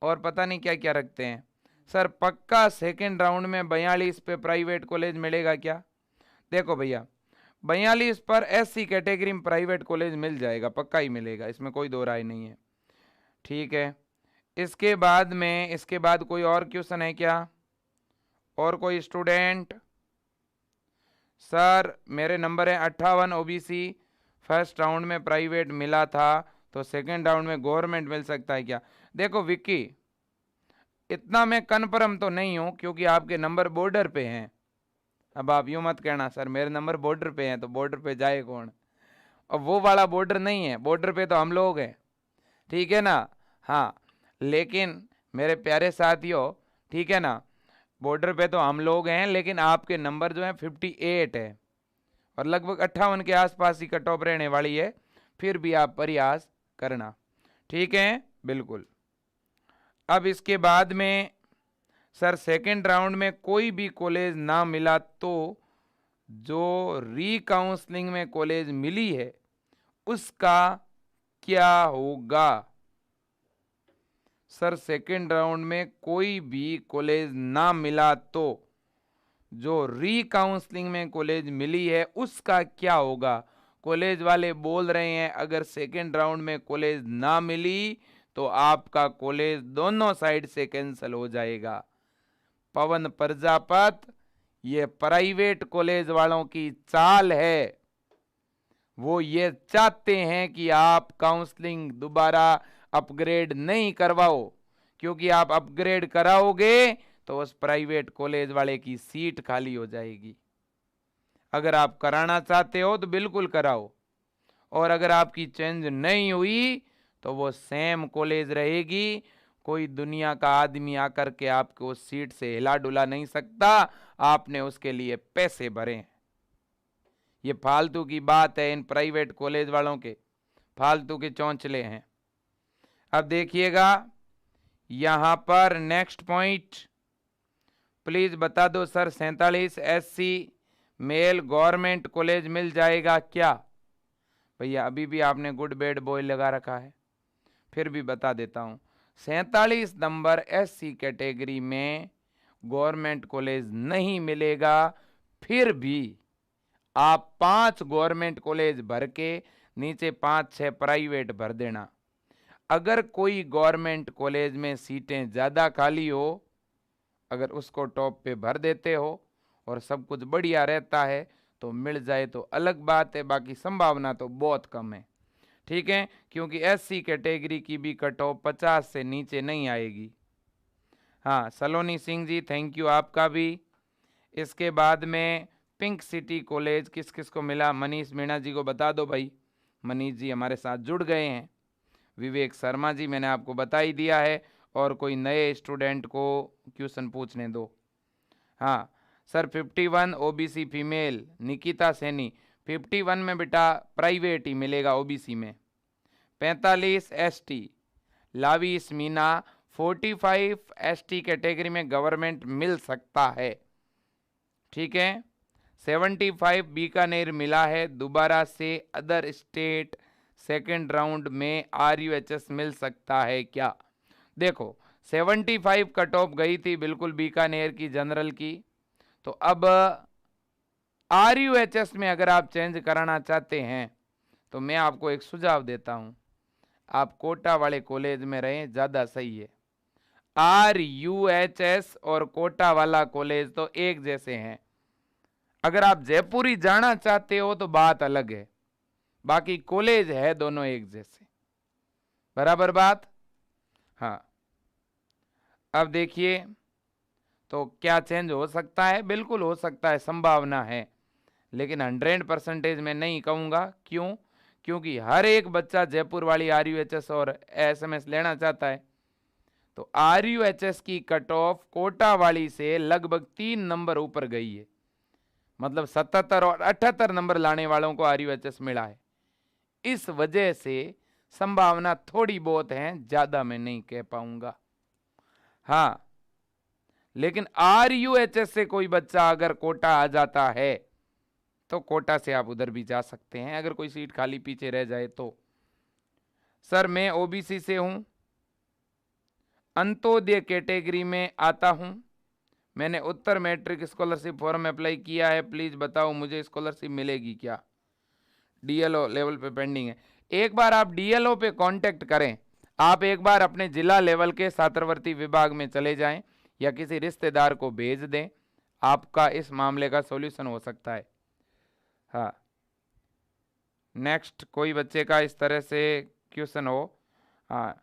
और पता नहीं क्या क्या रखते हैं। सर पक्का सेकंड राउंड में 42 पे प्राइवेट कॉलेज मिलेगा क्या? देखो भैया, 42 पर एससी कैटेगरी में प्राइवेट कॉलेज मिल जाएगा, पक्का ही मिलेगा, इसमें कोई दो राय नहीं है। ठीक है, इसके बाद कोई और क्वेश्चन है क्या? और कोई स्टूडेंट? सर मेरे नंबर है 58 ओबीसी, फर्स्ट राउंड में प्राइवेट मिला था, तो सेकंड राउंड में गवर्नमेंट मिल सकता है क्या? देखो विक्की, इतना मैं कन्फर्म तो नहीं हूं क्योंकि आपके नंबर बॉर्डर पे हैं। अब आप यूं मत कहना सर मेरे नंबर बॉर्डर पे हैं, तो बॉर्डर पे जाए कौन? अब वो वाला बॉर्डर नहीं है, बॉर्डर पे तो हम लोग हैं, ठीक है ना? हाँ, लेकिन मेरे प्यारे साथियों, ठीक है ना, बॉर्डर पे तो हम लोग हैं, लेकिन आपके नंबर जो है 58 है और लगभग 58 के आसपास ही कट ऑफ रहने वाली है, फिर भी आप प्रयास करना, ठीक है? बिल्कुल। अब इसके बाद में सर सेकंड राउंड में कोई भी कॉलेज ना मिला तो जो रीकाउंसलिंग में कॉलेज मिली है उसका क्या होगा? सर सेकंड राउंड में कोई भी कॉलेज ना मिला तो जो रीकाउंसलिंग में कॉलेज मिली है उसका क्या होगा? कॉलेज वाले बोल रहे हैं अगर सेकंड राउंड में कॉलेज ना मिली तो आपका कॉलेज दोनों साइड से कैंसिल हो जाएगा। पवन प्रजापत, ये प्राइवेट कॉलेज वालों की चाल है, वो ये चाहते हैं कि आप काउंसलिंग दोबारा अपग्रेड नहीं करवाओ, क्योंकि आप अपग्रेड कराओगे तो उस प्राइवेट कॉलेज वाले की सीट खाली हो जाएगी। अगर आप कराना चाहते हो तो बिल्कुल कराओ, और अगर आपकी चेंज नहीं हुई तो वो सेम कॉलेज रहेगी। कोई दुनिया का आदमी आकर के आपको उस सीट से हिला डुला नहीं सकता, आपने उसके लिए पैसे भरे हैं। ये फालतू की बात है, इन प्राइवेट कॉलेज वालों के फालतू के चौंचले हैं। अब देखिएगा यहां पर नेक्स्ट पॉइंट, प्लीज बता दो sir 47 SC male government college मिल जाएगा क्या? भैया अभी भी आपने गुड बैड बॉय लगा रखा है, फिर भी बता देता हूं, 47 नंबर एससी कैटेगरी में गवर्नमेंट कॉलेज नहीं मिलेगा, फिर भी आप 5 गवर्नमेंट कॉलेज भर के नीचे 5-6 प्राइवेट भर देना। अगर कोई गवर्नमेंट कॉलेज में सीटें ज़्यादा खाली हो, अगर उसको टॉप पे भर देते हो और सब कुछ बढ़िया रहता है तो मिल जाए तो अलग बात है, बाकी संभावना तो बहुत कम है, ठीक है? क्योंकि एससी कैटेगरी की भी कट ऑफ 50 से नीचे नहीं आएगी। हाँ सलोनी सिंह जी थैंक यू आपका भी। इसके बाद में पिंक सिटी कॉलेज किस किस को मिला? मनीष मीणा जी को बता दो भाई, मनीष जी हमारे साथ जुड़ गए हैं। विवेक शर्मा जी मैंने आपको बता ही दिया है, और कोई नए स्टूडेंट को क्वेश्चन पूछने दो। हाँ sir 51 OBC female Nikita Saini, 51 में बेटा प्राइवेट ही मिलेगा ओबीसी में। 45 ST Lavis Meena, 45 ST category में गवर्नमेंट मिल सकता है, ठीक है? 75 बीकानेर मिला है, दोबारा से अदर स्टेट सेकंड राउंड में आरयूएचएस मिल सकता है क्या? देखो 75 कट ऑफ गई थी बिल्कुल बीकानेर की जनरल की, तो अब आरयूएचएस में अगर आप चेंज कराना चाहते हैं तो मैं आपको एक सुझाव देता हूं, आप कोटा वाले कॉलेज में रहें, ज़्यादा सही है। आरयूएचएस और कोटा वाला कॉलेज तो एक जैसे हैं। अगर आप जयपुरी जाना चाहते हो तो बात अलग है, बाकी कॉलेज है दोनों एक जैसे, बराबर बात? हाँ अब देखिए, तो क्या चेंज हो सकता है? बिल्कुल हो सकता है, संभावना है, लेकिन 100% मैं नहीं कहूँगा। क्यों? क्योंकि हर एक बच्चा जयपुर वाली RUHS और SMS लेना चाहता है। तो RUHS की कट ऑफ कोटा वाली से लगभग 3 नंबर ऊपर गई है, मतलब 77 और 78 नंबर लाने वालों को RUHS मिला है। इस वजह से संभावना थोड़ी बहुत है, ज्यादा मैं नहीं कह पाऊंगा। हाँ, लेकिन RUHS से कोई बच्चा अगर कोटा आ जाता है तो कोटा से आप उधर भी जा सकते हैं, अगर कोई सीट खाली पीछे रह जाए तो। सर मैं OBC से हूं, अंत्योदय कैटेगरी में आता हूं, मैंने उत्तर मैट्रिक स्कॉलरशिप फॉर्म अप्लाई किया है, प्लीज बताओ मुझे स्कॉलरशिप मिलेगी क्या? DLO लेवल पे पेंडिंग है। एक बार आप DLO पे कांटेक्ट करें, आप एक बार अपने जिला लेवल के छात्रवृत्ति विभाग में चले जाएं या किसी रिश्तेदार को भेज दें, आपका इस मामले का सॉल्यूशन हो सकता है। हाँ, नेक्स्ट कोई बच्चे का इस तरह से क्वेश्चन हो। हाँ,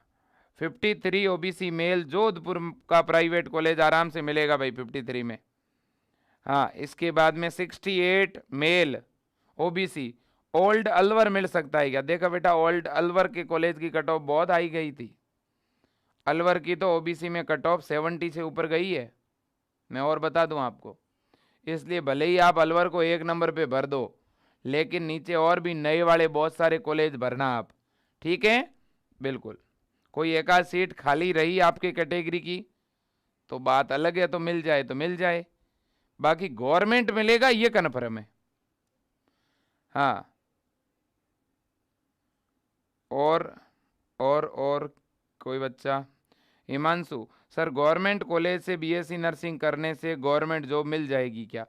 53 OBC मेल जोधपुर का प्राइवेट कॉलेज आराम से मिलेगा भाई 53 में। हाँ, इसके बाद में 68 मेल OBC ओल्ड अलवर मिल सकता है क्या? देखा बेटा, ओल्ड अलवर के कॉलेज की कट ऑफ बहुत हाई गई थी। अलवर की तो OBC में कट ऑफ 70 से ऊपर गई है, मैं और बता दूं आपको। इसलिए भले ही आप अलवर को 1 नंबर पे भर दो, लेकिन नीचे और भी नए वाले बहुत सारे कॉलेज भरना आप, ठीक है? बिल्कुल। कोई एक आध सीट खाली रही आपकी कैटेगरी की तो बात अलग है, तो मिल जाए तो मिल जाए, बाकी गवर्नमेंट मिलेगा ये कन्फर्म है। हाँ, और कोई बच्चा? हिमांशु, सर गवर्नमेंट कॉलेज से BSc नर्सिंग करने से गवर्नमेंट जॉब मिल जाएगी क्या?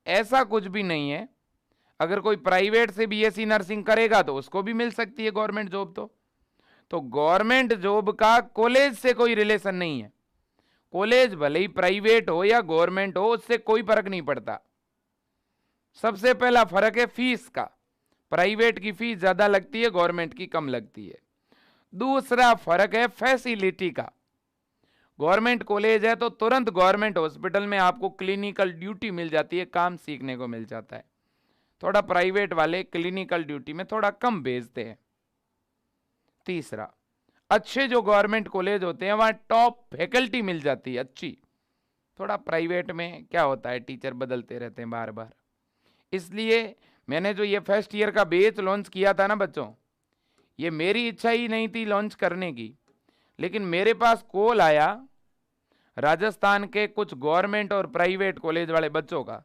ऐसा कुछ भी नहीं है। अगर कोई प्राइवेट से BSc नर्सिंग करेगा तो उसको भी मिल सकती है गवर्नमेंट जॉब। तो गवर्नमेंट जॉब का कॉलेज से कोई रिलेशन नहीं है। कॉलेज भले ही प्राइवेट हो या गवर्नमेंट हो, उससे कोई फर्क नहीं पड़ता। सबसे पहला फर्क है फीस का, प्राइवेट की फीस ज्यादा लगती है, गवर्नमेंट की कम लगती है। दूसरा फर्क है फैसिलिटी का। गवर्नमेंट कॉलेज है तो तुरंत गवर्नमेंट हॉस्पिटल में आपको क्लिनिकल ड्यूटी मिल जाती है, काम सीखने को मिल जाता है। थोड़ा प्राइवेट वाले क्लिनिकल ड्यूटी में थोड़ा कम भेजते हैं। तीसरा, अच्छे जो गवर्नमेंट कॉलेज होते हैं वहां टॉप फैकल्टी मिल जाती है अच्छी। थोड़ा प्राइवेट में क्या होता है, टीचर बदलते रहते हैं बार बार। इसलिए मैंने जो ये फर्स्ट ईयर का बैच लॉन्च किया था ना बच्चों, ये मेरी इच्छा ही नहीं थी लॉन्च करने की, लेकिन मेरे पास कॉल आया राजस्थान के कुछ गवर्नमेंट और प्राइवेट कॉलेज वाले बच्चों का,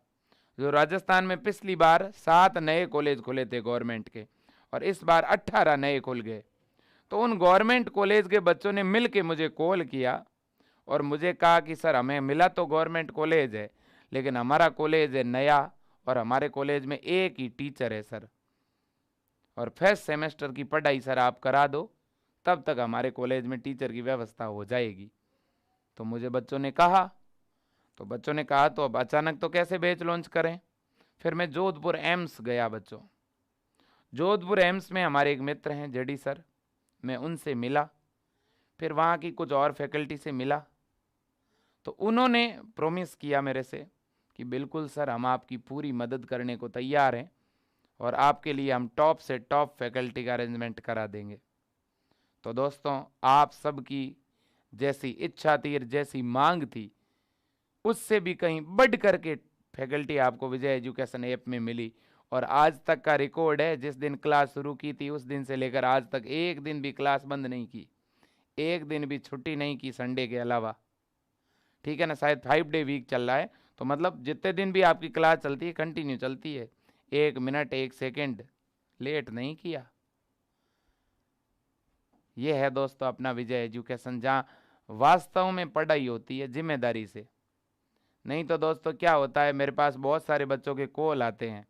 जो राजस्थान में पिछली बार 7 नए कॉलेज खुले थे गवर्नमेंट के और इस बार 18 नए खुल गए। तो उन गवर्नमेंट कॉलेज के बच्चों ने मिल के मुझे कॉल किया और मुझे कहा कि सर हमें मिला तो गवर्नमेंट कॉलेज है, लेकिन हमारा कॉलेज है नया और हमारे कॉलेज में एक ही टीचर है सर, और फर्स्ट सेमेस्टर की पढ़ाई सर आप करा दो, तब तक हमारे कॉलेज में टीचर की व्यवस्था हो जाएगी। तो मुझे बच्चों ने कहा तो अब अचानक तो कैसे बैच लॉन्च करें। फिर मैं जोधपुर एम्स गया बच्चों। जोधपुर एम्स में हमारे एक मित्र हैं जेडी सर, मैं उनसे मिला, फिर वहाँ की कुछ और फैकल्टी से मिला। तो उन्होंने प्रॉमिस किया मेरे से कि बिल्कुल सर हम आपकी पूरी मदद करने को तैयार हैं और आपके लिए हम टॉप से टॉप फैकल्टी का अरेंजमेंट करा देंगे। तो दोस्तों, आप सबकी जैसी इच्छा थी, जैसी मांग थी, उससे भी कहीं बढ़ करके फैकल्टी आपको विजय एजुकेशन ऐप में मिली। और आज तक का रिकॉर्ड है, जिस दिन क्लास शुरू की थी उस दिन से लेकर आज तक एक दिन भी क्लास बंद नहीं की, एक दिन भी छुट्टी नहीं की संडे के अलावा, ठीक है ना? शायद 5 डे वीक चल रहा है, तो मतलब जितने दिन भी आपकी क्लास चलती है कंटिन्यू चलती है, 1 मिनट 1 सेकेंड लेट नहीं किया। यह है दोस्तों अपना विजय एजुकेशन, जहाँ वास्तव में पढ़ाई होती है जिम्मेदारी से। नहीं तो दोस्तों क्या होता है, मेरे पास बहुत सारे बच्चों के कॉल आते हैं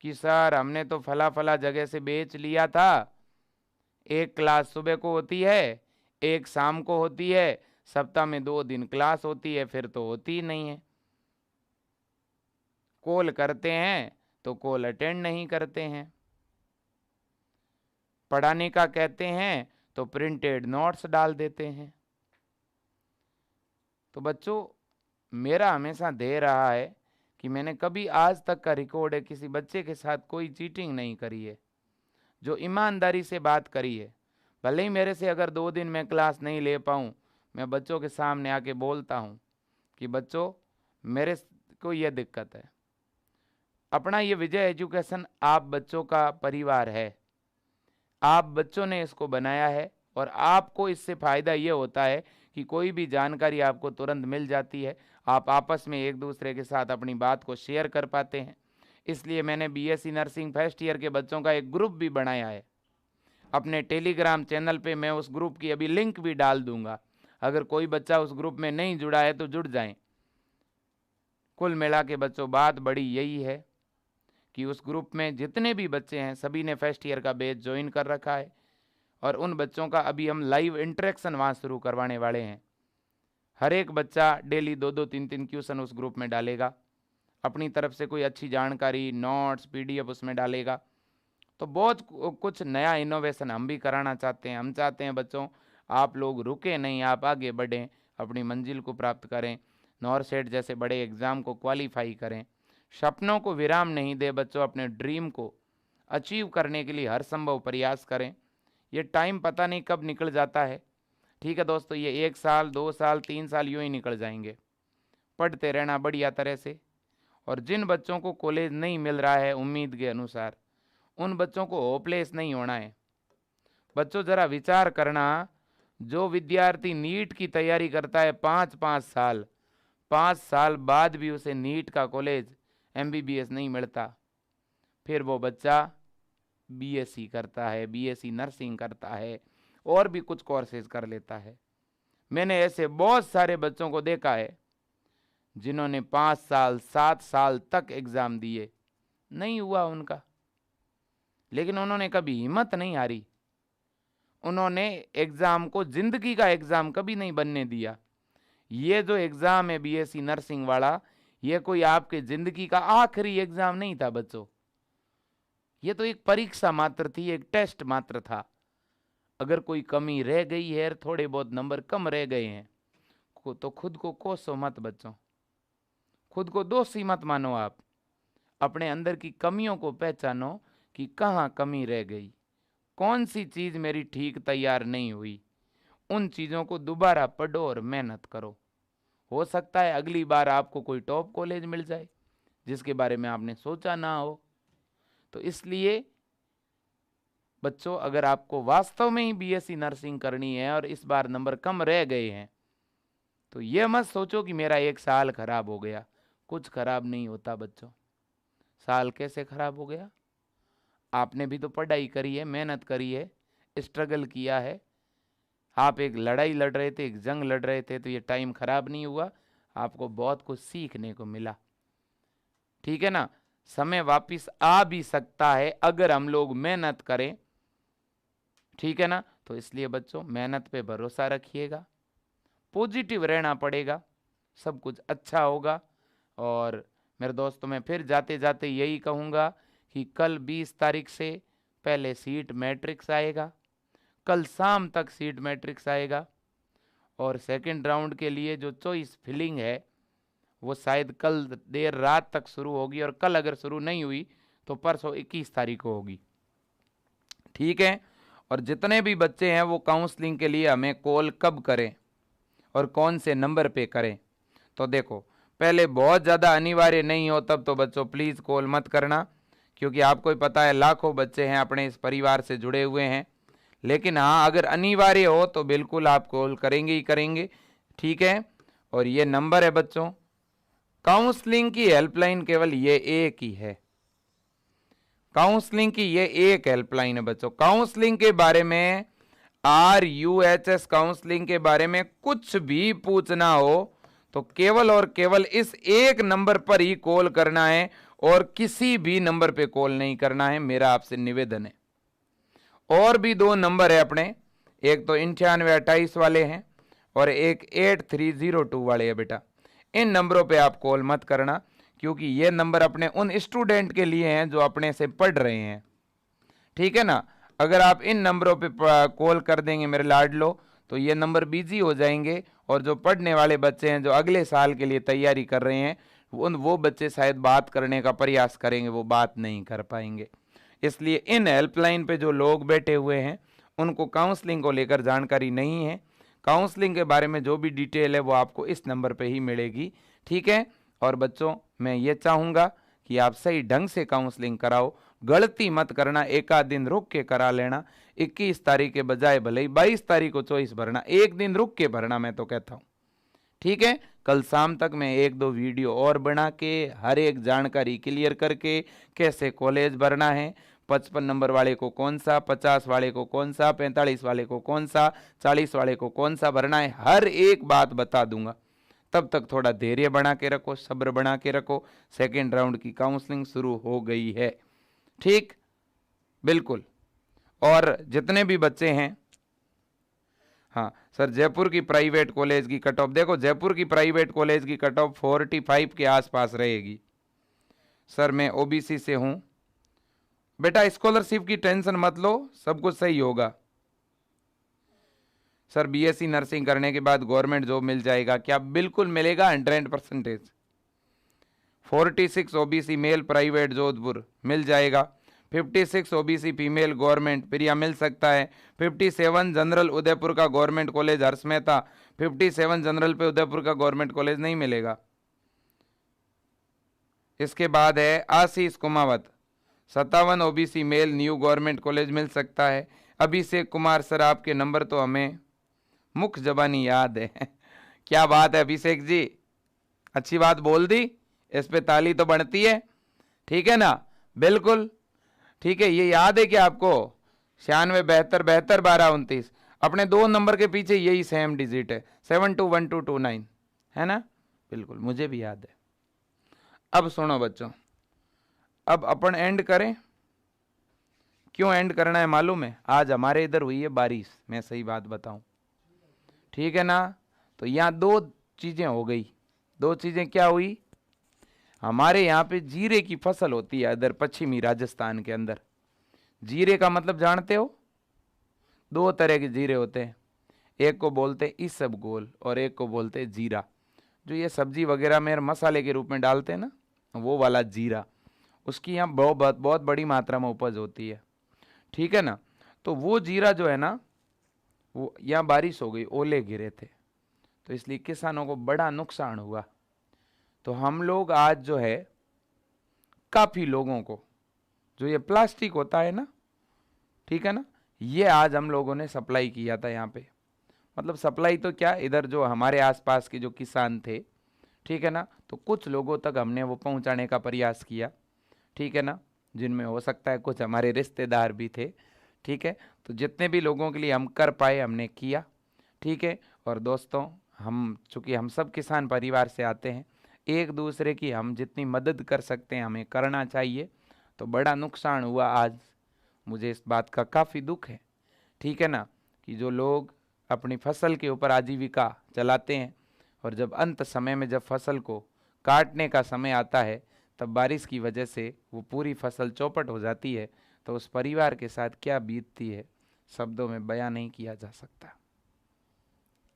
कि सर हमने तो फला फला जगह से बेच लिया था, एक क्लास सुबह को होती है, एक शाम को होती है, सप्ताह में 2 दिन क्लास होती है, फिर तो होती ही नहीं है। कॉल करते हैं तो कॉल अटेंड नहीं करते हैं, पढ़ाने का कहते हैं तो प्रिंटेड नोट्स डाल देते हैं। तो बच्चों, मेरा हमेशा ध्येय रहा है कि मैंने कभी आज तक का रिकॉर्ड है किसी बच्चे के साथ कोई चीटिंग नहीं करी है, जो ईमानदारी से बात करी है। भले ही मेरे से अगर 2 दिन मैं क्लास नहीं ले पाऊँ, मैं बच्चों के सामने आके बोलता हूँ कि बच्चों मेरे को ये दिक्कत है। अपना ये विजय एजुकेशन आप बच्चों का परिवार है, आप बच्चों ने इसको बनाया है और आपको इससे फ़ायदा ये होता है कि कोई भी जानकारी आपको तुरंत मिल जाती है, आप आपस में एक दूसरे के साथ अपनी बात को शेयर कर पाते हैं। इसलिए मैंने बीएससी नर्सिंग फर्स्ट ईयर के बच्चों का एक ग्रुप भी बनाया है अपने टेलीग्राम चैनल पे। मैं उस ग्रुप की अभी लिंक भी डाल दूंगा, अगर कोई बच्चा उस ग्रुप में नहीं जुड़ा है तो जुड़ जाएं। कुल मिला के बच्चों बात बड़ी यही है कि उस ग्रुप में जितने भी बच्चे हैं सभी ने फर्स्ट ईयर का बैच ज्वाइन कर रखा है और उन बच्चों का अभी हम लाइव इंटरेक्शन वहाँ शुरू करवाने वाले हैं। हर एक बच्चा डेली 2-2 3-3 क्वेश्चन उस ग्रुप में डालेगा, अपनी तरफ से कोई अच्छी जानकारी नोट्स पीडीएफ उसमें डालेगा। तो बहुत कुछ नया इनोवेशन हम भी कराना चाहते हैं। हम चाहते हैं बच्चों आप लोग रुके नहीं, आप आगे बढ़ें, अपनी मंजिल को प्राप्त करें, नॉरसेट जैसे बड़े एग्ज़ाम को क्वालिफाई करें, सपनों को विराम नहीं दे बच्चों, अपने ड्रीम को अचीव करने के लिए हर संभव प्रयास करें। ये टाइम पता नहीं कब निकल जाता है। ठीक है दोस्तों, ये 1 साल 2 साल 3 साल यूँ ही निकल जाएंगे। पढ़ते रहना बढ़िया तरह से। और जिन बच्चों को कॉलेज नहीं मिल रहा है उम्मीद के अनुसार, उन बच्चों को होपलेस नहीं होना है। बच्चों ज़रा विचार करना, जो विद्यार्थी नीट की तैयारी करता है 5-5 साल, 5 साल बाद भी उसे नीट का कॉलेज एमबीबीएस नहीं मिलता, फिर वो बच्चा बीएससी करता है, बीएससी नर्सिंग करता है और भी कुछ कोर्सेज कर लेता है। मैंने ऐसे बहुत सारे बच्चों को देखा है जिन्होंने 5 साल 7 साल तक एग्ज़ाम दिए, नहीं हुआ उनका, लेकिन उन्होंने कभी हिम्मत नहीं हारी। उन्होंने एग्ज़ाम को ज़िंदगी का एग्ज़ाम कभी नहीं बनने दिया। ये जो एग्ज़ाम है बीएससी नर्सिंग वाला, ये कोई आपके ज़िंदगी का आखिरी एग्ज़ाम नहीं था बच्चों, ये तो एक परीक्षा मात्र थी, एक टेस्ट मात्र था। अगर कोई कमी रह गई है, थोड़े बहुत नंबर कम रह गए हैं, तो खुद को कोसो मत बच्चों, खुद को दोषी मत मानो। आप अपने अंदर की कमियों को पहचानो कि कहाँ कमी रह गई, कौन सी चीज़ मेरी ठीक तैयार नहीं हुई। उन चीज़ों को दोबारा पढ़ो और मेहनत करो। हो सकता है अगली बार आपको कोई टॉप कॉलेज मिल जाए जिसके बारे में आपने सोचा ना हो। तो इसलिए बच्चों, अगर आपको वास्तव में ही बीएससी नर्सिंग करनी है और इस बार नंबर कम रह गए हैं, तो ये मत सोचो कि मेरा 1 साल खराब हो गया। कुछ खराब नहीं होता बच्चों। साल कैसे खराब हो गया? आपने भी तो पढ़ाई करी है, मेहनत करी है, स्ट्रगल किया है। आप एक लड़ाई लड़ रहे थे, एक जंग लड़ रहे थे, तो ये टाइम खराब नहीं हुआ, आपको बहुत कुछ सीखने को मिला। ठीक है ना? समय वापस आ भी सकता है अगर हम लोग मेहनत करें। ठीक है ना? तो इसलिए बच्चों मेहनत पे भरोसा रखिएगा, पॉजिटिव रहना पड़ेगा, सब कुछ अच्छा होगा। और मेरे दोस्तों, मैं फिर जाते जाते यही कहूँगा कि कल 20 तारीख से पहले सीट मैट्रिक्स आएगा, कल शाम तक सीट मैट्रिक्स आएगा, और सेकंड राउंड के लिए जो चॉइस फिलिंग है वो शायद कल देर रात तक शुरू होगी, और कल अगर शुरू नहीं हुई तो परसों 21 तारीख को होगी। ठीक है? और जितने भी बच्चे हैं वो काउंसलिंग के लिए हमें कॉल कब करें और कौन से नंबर पे करें? तो देखो, पहले बहुत ज़्यादा अनिवार्य नहीं हो तब तो बच्चों प्लीज़ कॉल मत करना, क्योंकि आपको ही पता है लाखों बच्चे हैं अपने इस परिवार से जुड़े हुए हैं। लेकिन हाँ, अगर अनिवार्य हो तो बिल्कुल आप कॉल करेंगे ही करेंगे। ठीक है? और ये नंबर है बच्चों, काउंसलिंग की हेल्पलाइन केवल ये एक ही है, काउंसलिंग की ये एक हेल्पलाइन है बच्चों। काउंसलिंग के बारे में, RUHS काउंसलिंग के बारे में कुछ भी पूछना हो तो केवल और केवल इस एक नंबर पर ही कॉल करना है, और किसी भी नंबर पे कॉल नहीं करना है, मेरा आपसे निवेदन है। और भी 2 नंबर है अपने, एक तो 9828 वाले हैं और एक 8302 वाले है बेटा। इन नंबरों पे आप कॉल मत करना, क्योंकि ये नंबर अपने उन स्टूडेंट के लिए हैं जो अपने से पढ़ रहे हैं। ठीक है ना? अगर आप इन नंबरों पे कॉल कर देंगे मेरे लाडलो, तो ये नंबर बिजी हो जाएंगे, और जो पढ़ने वाले बच्चे हैं जो अगले साल के लिए तैयारी कर रहे हैं वो बच्चे शायद बात करने का प्रयास करेंगे, वो बात नहीं कर पाएंगे। इसलिए इन हेल्पलाइन पे जो लोग बैठे हुए हैं उनको काउंसलिंग को लेकर जानकारी नहीं है। काउंसलिंग के बारे में जो भी डिटेल है वो आपको इस नंबर पे ही मिलेगी, ठीक है। और बच्चों, मैं ये चाहूँगा कि आप सही ढंग से काउंसलिंग कराओ, गलती मत करना, एक आध दिन रुक के करा लेना। 21 तारीख के बजाय भले ही 22 तारीख को चॉइस भरना, एक दिन रुक के भरना, मैं तो कहता हूँ, ठीक है। कल शाम तक मैं 1-2 वीडियो और बना के हर एक जानकारी क्लियर करके कैसे कॉलेज भरना है, 55 नंबर वाले को कौन सा, 50 वाले को कौन सा, 45 वाले को कौन सा, 40 वाले को कौन सा भरना है, हर एक बात बता दूंगा। तब तक थोड़ा धैर्य बना के रखो, सब्र बना के रखो। सेकेंड राउंड की काउंसलिंग शुरू हो गई है, ठीक, बिल्कुल। और जितने भी बच्चे हैं, हाँ सर, जयपुर की प्राइवेट कॉलेज की कट ऑफ देखो, जयपुर की प्राइवेट कॉलेज की कट ऑफ 45 के आसपास रहेगी। सर मैं ओबीसी से हूं। बेटा स्कॉलरशिप की टेंशन मत लो, सब कुछ सही होगा। सर बीएससी नर्सिंग करने के बाद गवर्नमेंट जॉब मिल जाएगा क्या? बिल्कुल मिलेगा, 100%। 46 ओबीसी मेल प्राइवेट जोधपुर मिल जाएगा। 56 ओबीसी फीमेल गवर्नमेंट प्रिया मिल सकता है। 57 जनरल उदयपुर का गवर्नमेंट कॉलेज हर्ष मेहता, 57 जनरल पे उदयपुर का गवर्नमेंट कॉलेज नहीं मिलेगा। इसके बाद है Ashish Kumawat, 57 OBC male new government college मिल सकता है। अभिषेक कुमार सर, आपके नंबर तो हमें मुख्य जबानी याद है क्या बात है अभिषेक जी, अच्छी बात बोल दी, इस पे ताली तो बढ़ती है, ठीक है ना, बिल्कुल ठीक है। ये याद है कि आपको 96 72 72 12 29, अपने 2 नंबर के पीछे यही सेम डिजिट है, 721229, है ना, बिल्कुल मुझे भी याद है। अब सुनो बच्चों, अब अपन एंड करें। क्यों एंड करना है मालूम है? आज हमारे इधर हुई है बारिश, मैं सही बात बताऊं, ठीक है ना। तो यहाँ 2 चीजें हो गई। 2 चीजें क्या हुई? हमारे यहाँ पे जीरे की फसल होती है इधर पश्चिमी राजस्थान के अंदर। जीरे का मतलब जानते हो? 2 तरह के जीरे होते हैं, एक को बोलते इसबगोल और एक को बोलते जीरा। जो ये सब्जी वगैरह में मसाले के रूप में डालते हैं ना, वो वाला जीरा, उसकी यहाँ बहुत बड़ी मात्रा में उपज होती है, ठीक है ना। तो वो जीरा जो है ना, वो यहाँ बारिश हो गई, ओले गिरे थे, तो इसलिए किसानों को बड़ा नुकसान हुआ। तो हम लोग आज जो है काफ़ी लोगों को, जो ये प्लास्टिक होता है ना, ठीक है ना, ये आज हम लोगों ने सप्लाई किया था यहाँ पे। मतलब सप्लाई तो क्या, इधर जो हमारे आसपास के जो किसान थे, ठीक है ना, तो कुछ लोगों तक हमने वो पहुँचाने का प्रयास किया, ठीक है ना, जिनमें हो सकता है कुछ हमारे रिश्तेदार भी थे, ठीक है। तो जितने भी लोगों के लिए हम कर पाए हमने किया, ठीक है। और दोस्तों, हम चूँकि हम सब किसान परिवार से आते हैं, एक दूसरे की हम जितनी मदद कर सकते हैं हमें करना चाहिए। तो बड़ा नुकसान हुआ आज, मुझे इस बात का काफ़ी दुख है, ठीक है ना, कि जो लोग अपनी फसल के ऊपर आजीविका चलाते हैं और जब अंत समय में जब फसल को काटने का समय आता है, तब बारिश की वजह से वो पूरी फसल चौपट हो जाती है, तो उस परिवार के साथ क्या बीतती है, शब्दों में बयां नहीं किया जा सकता।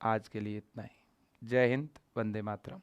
आज के लिए इतना ही। जय हिंद, वंदे मातरम।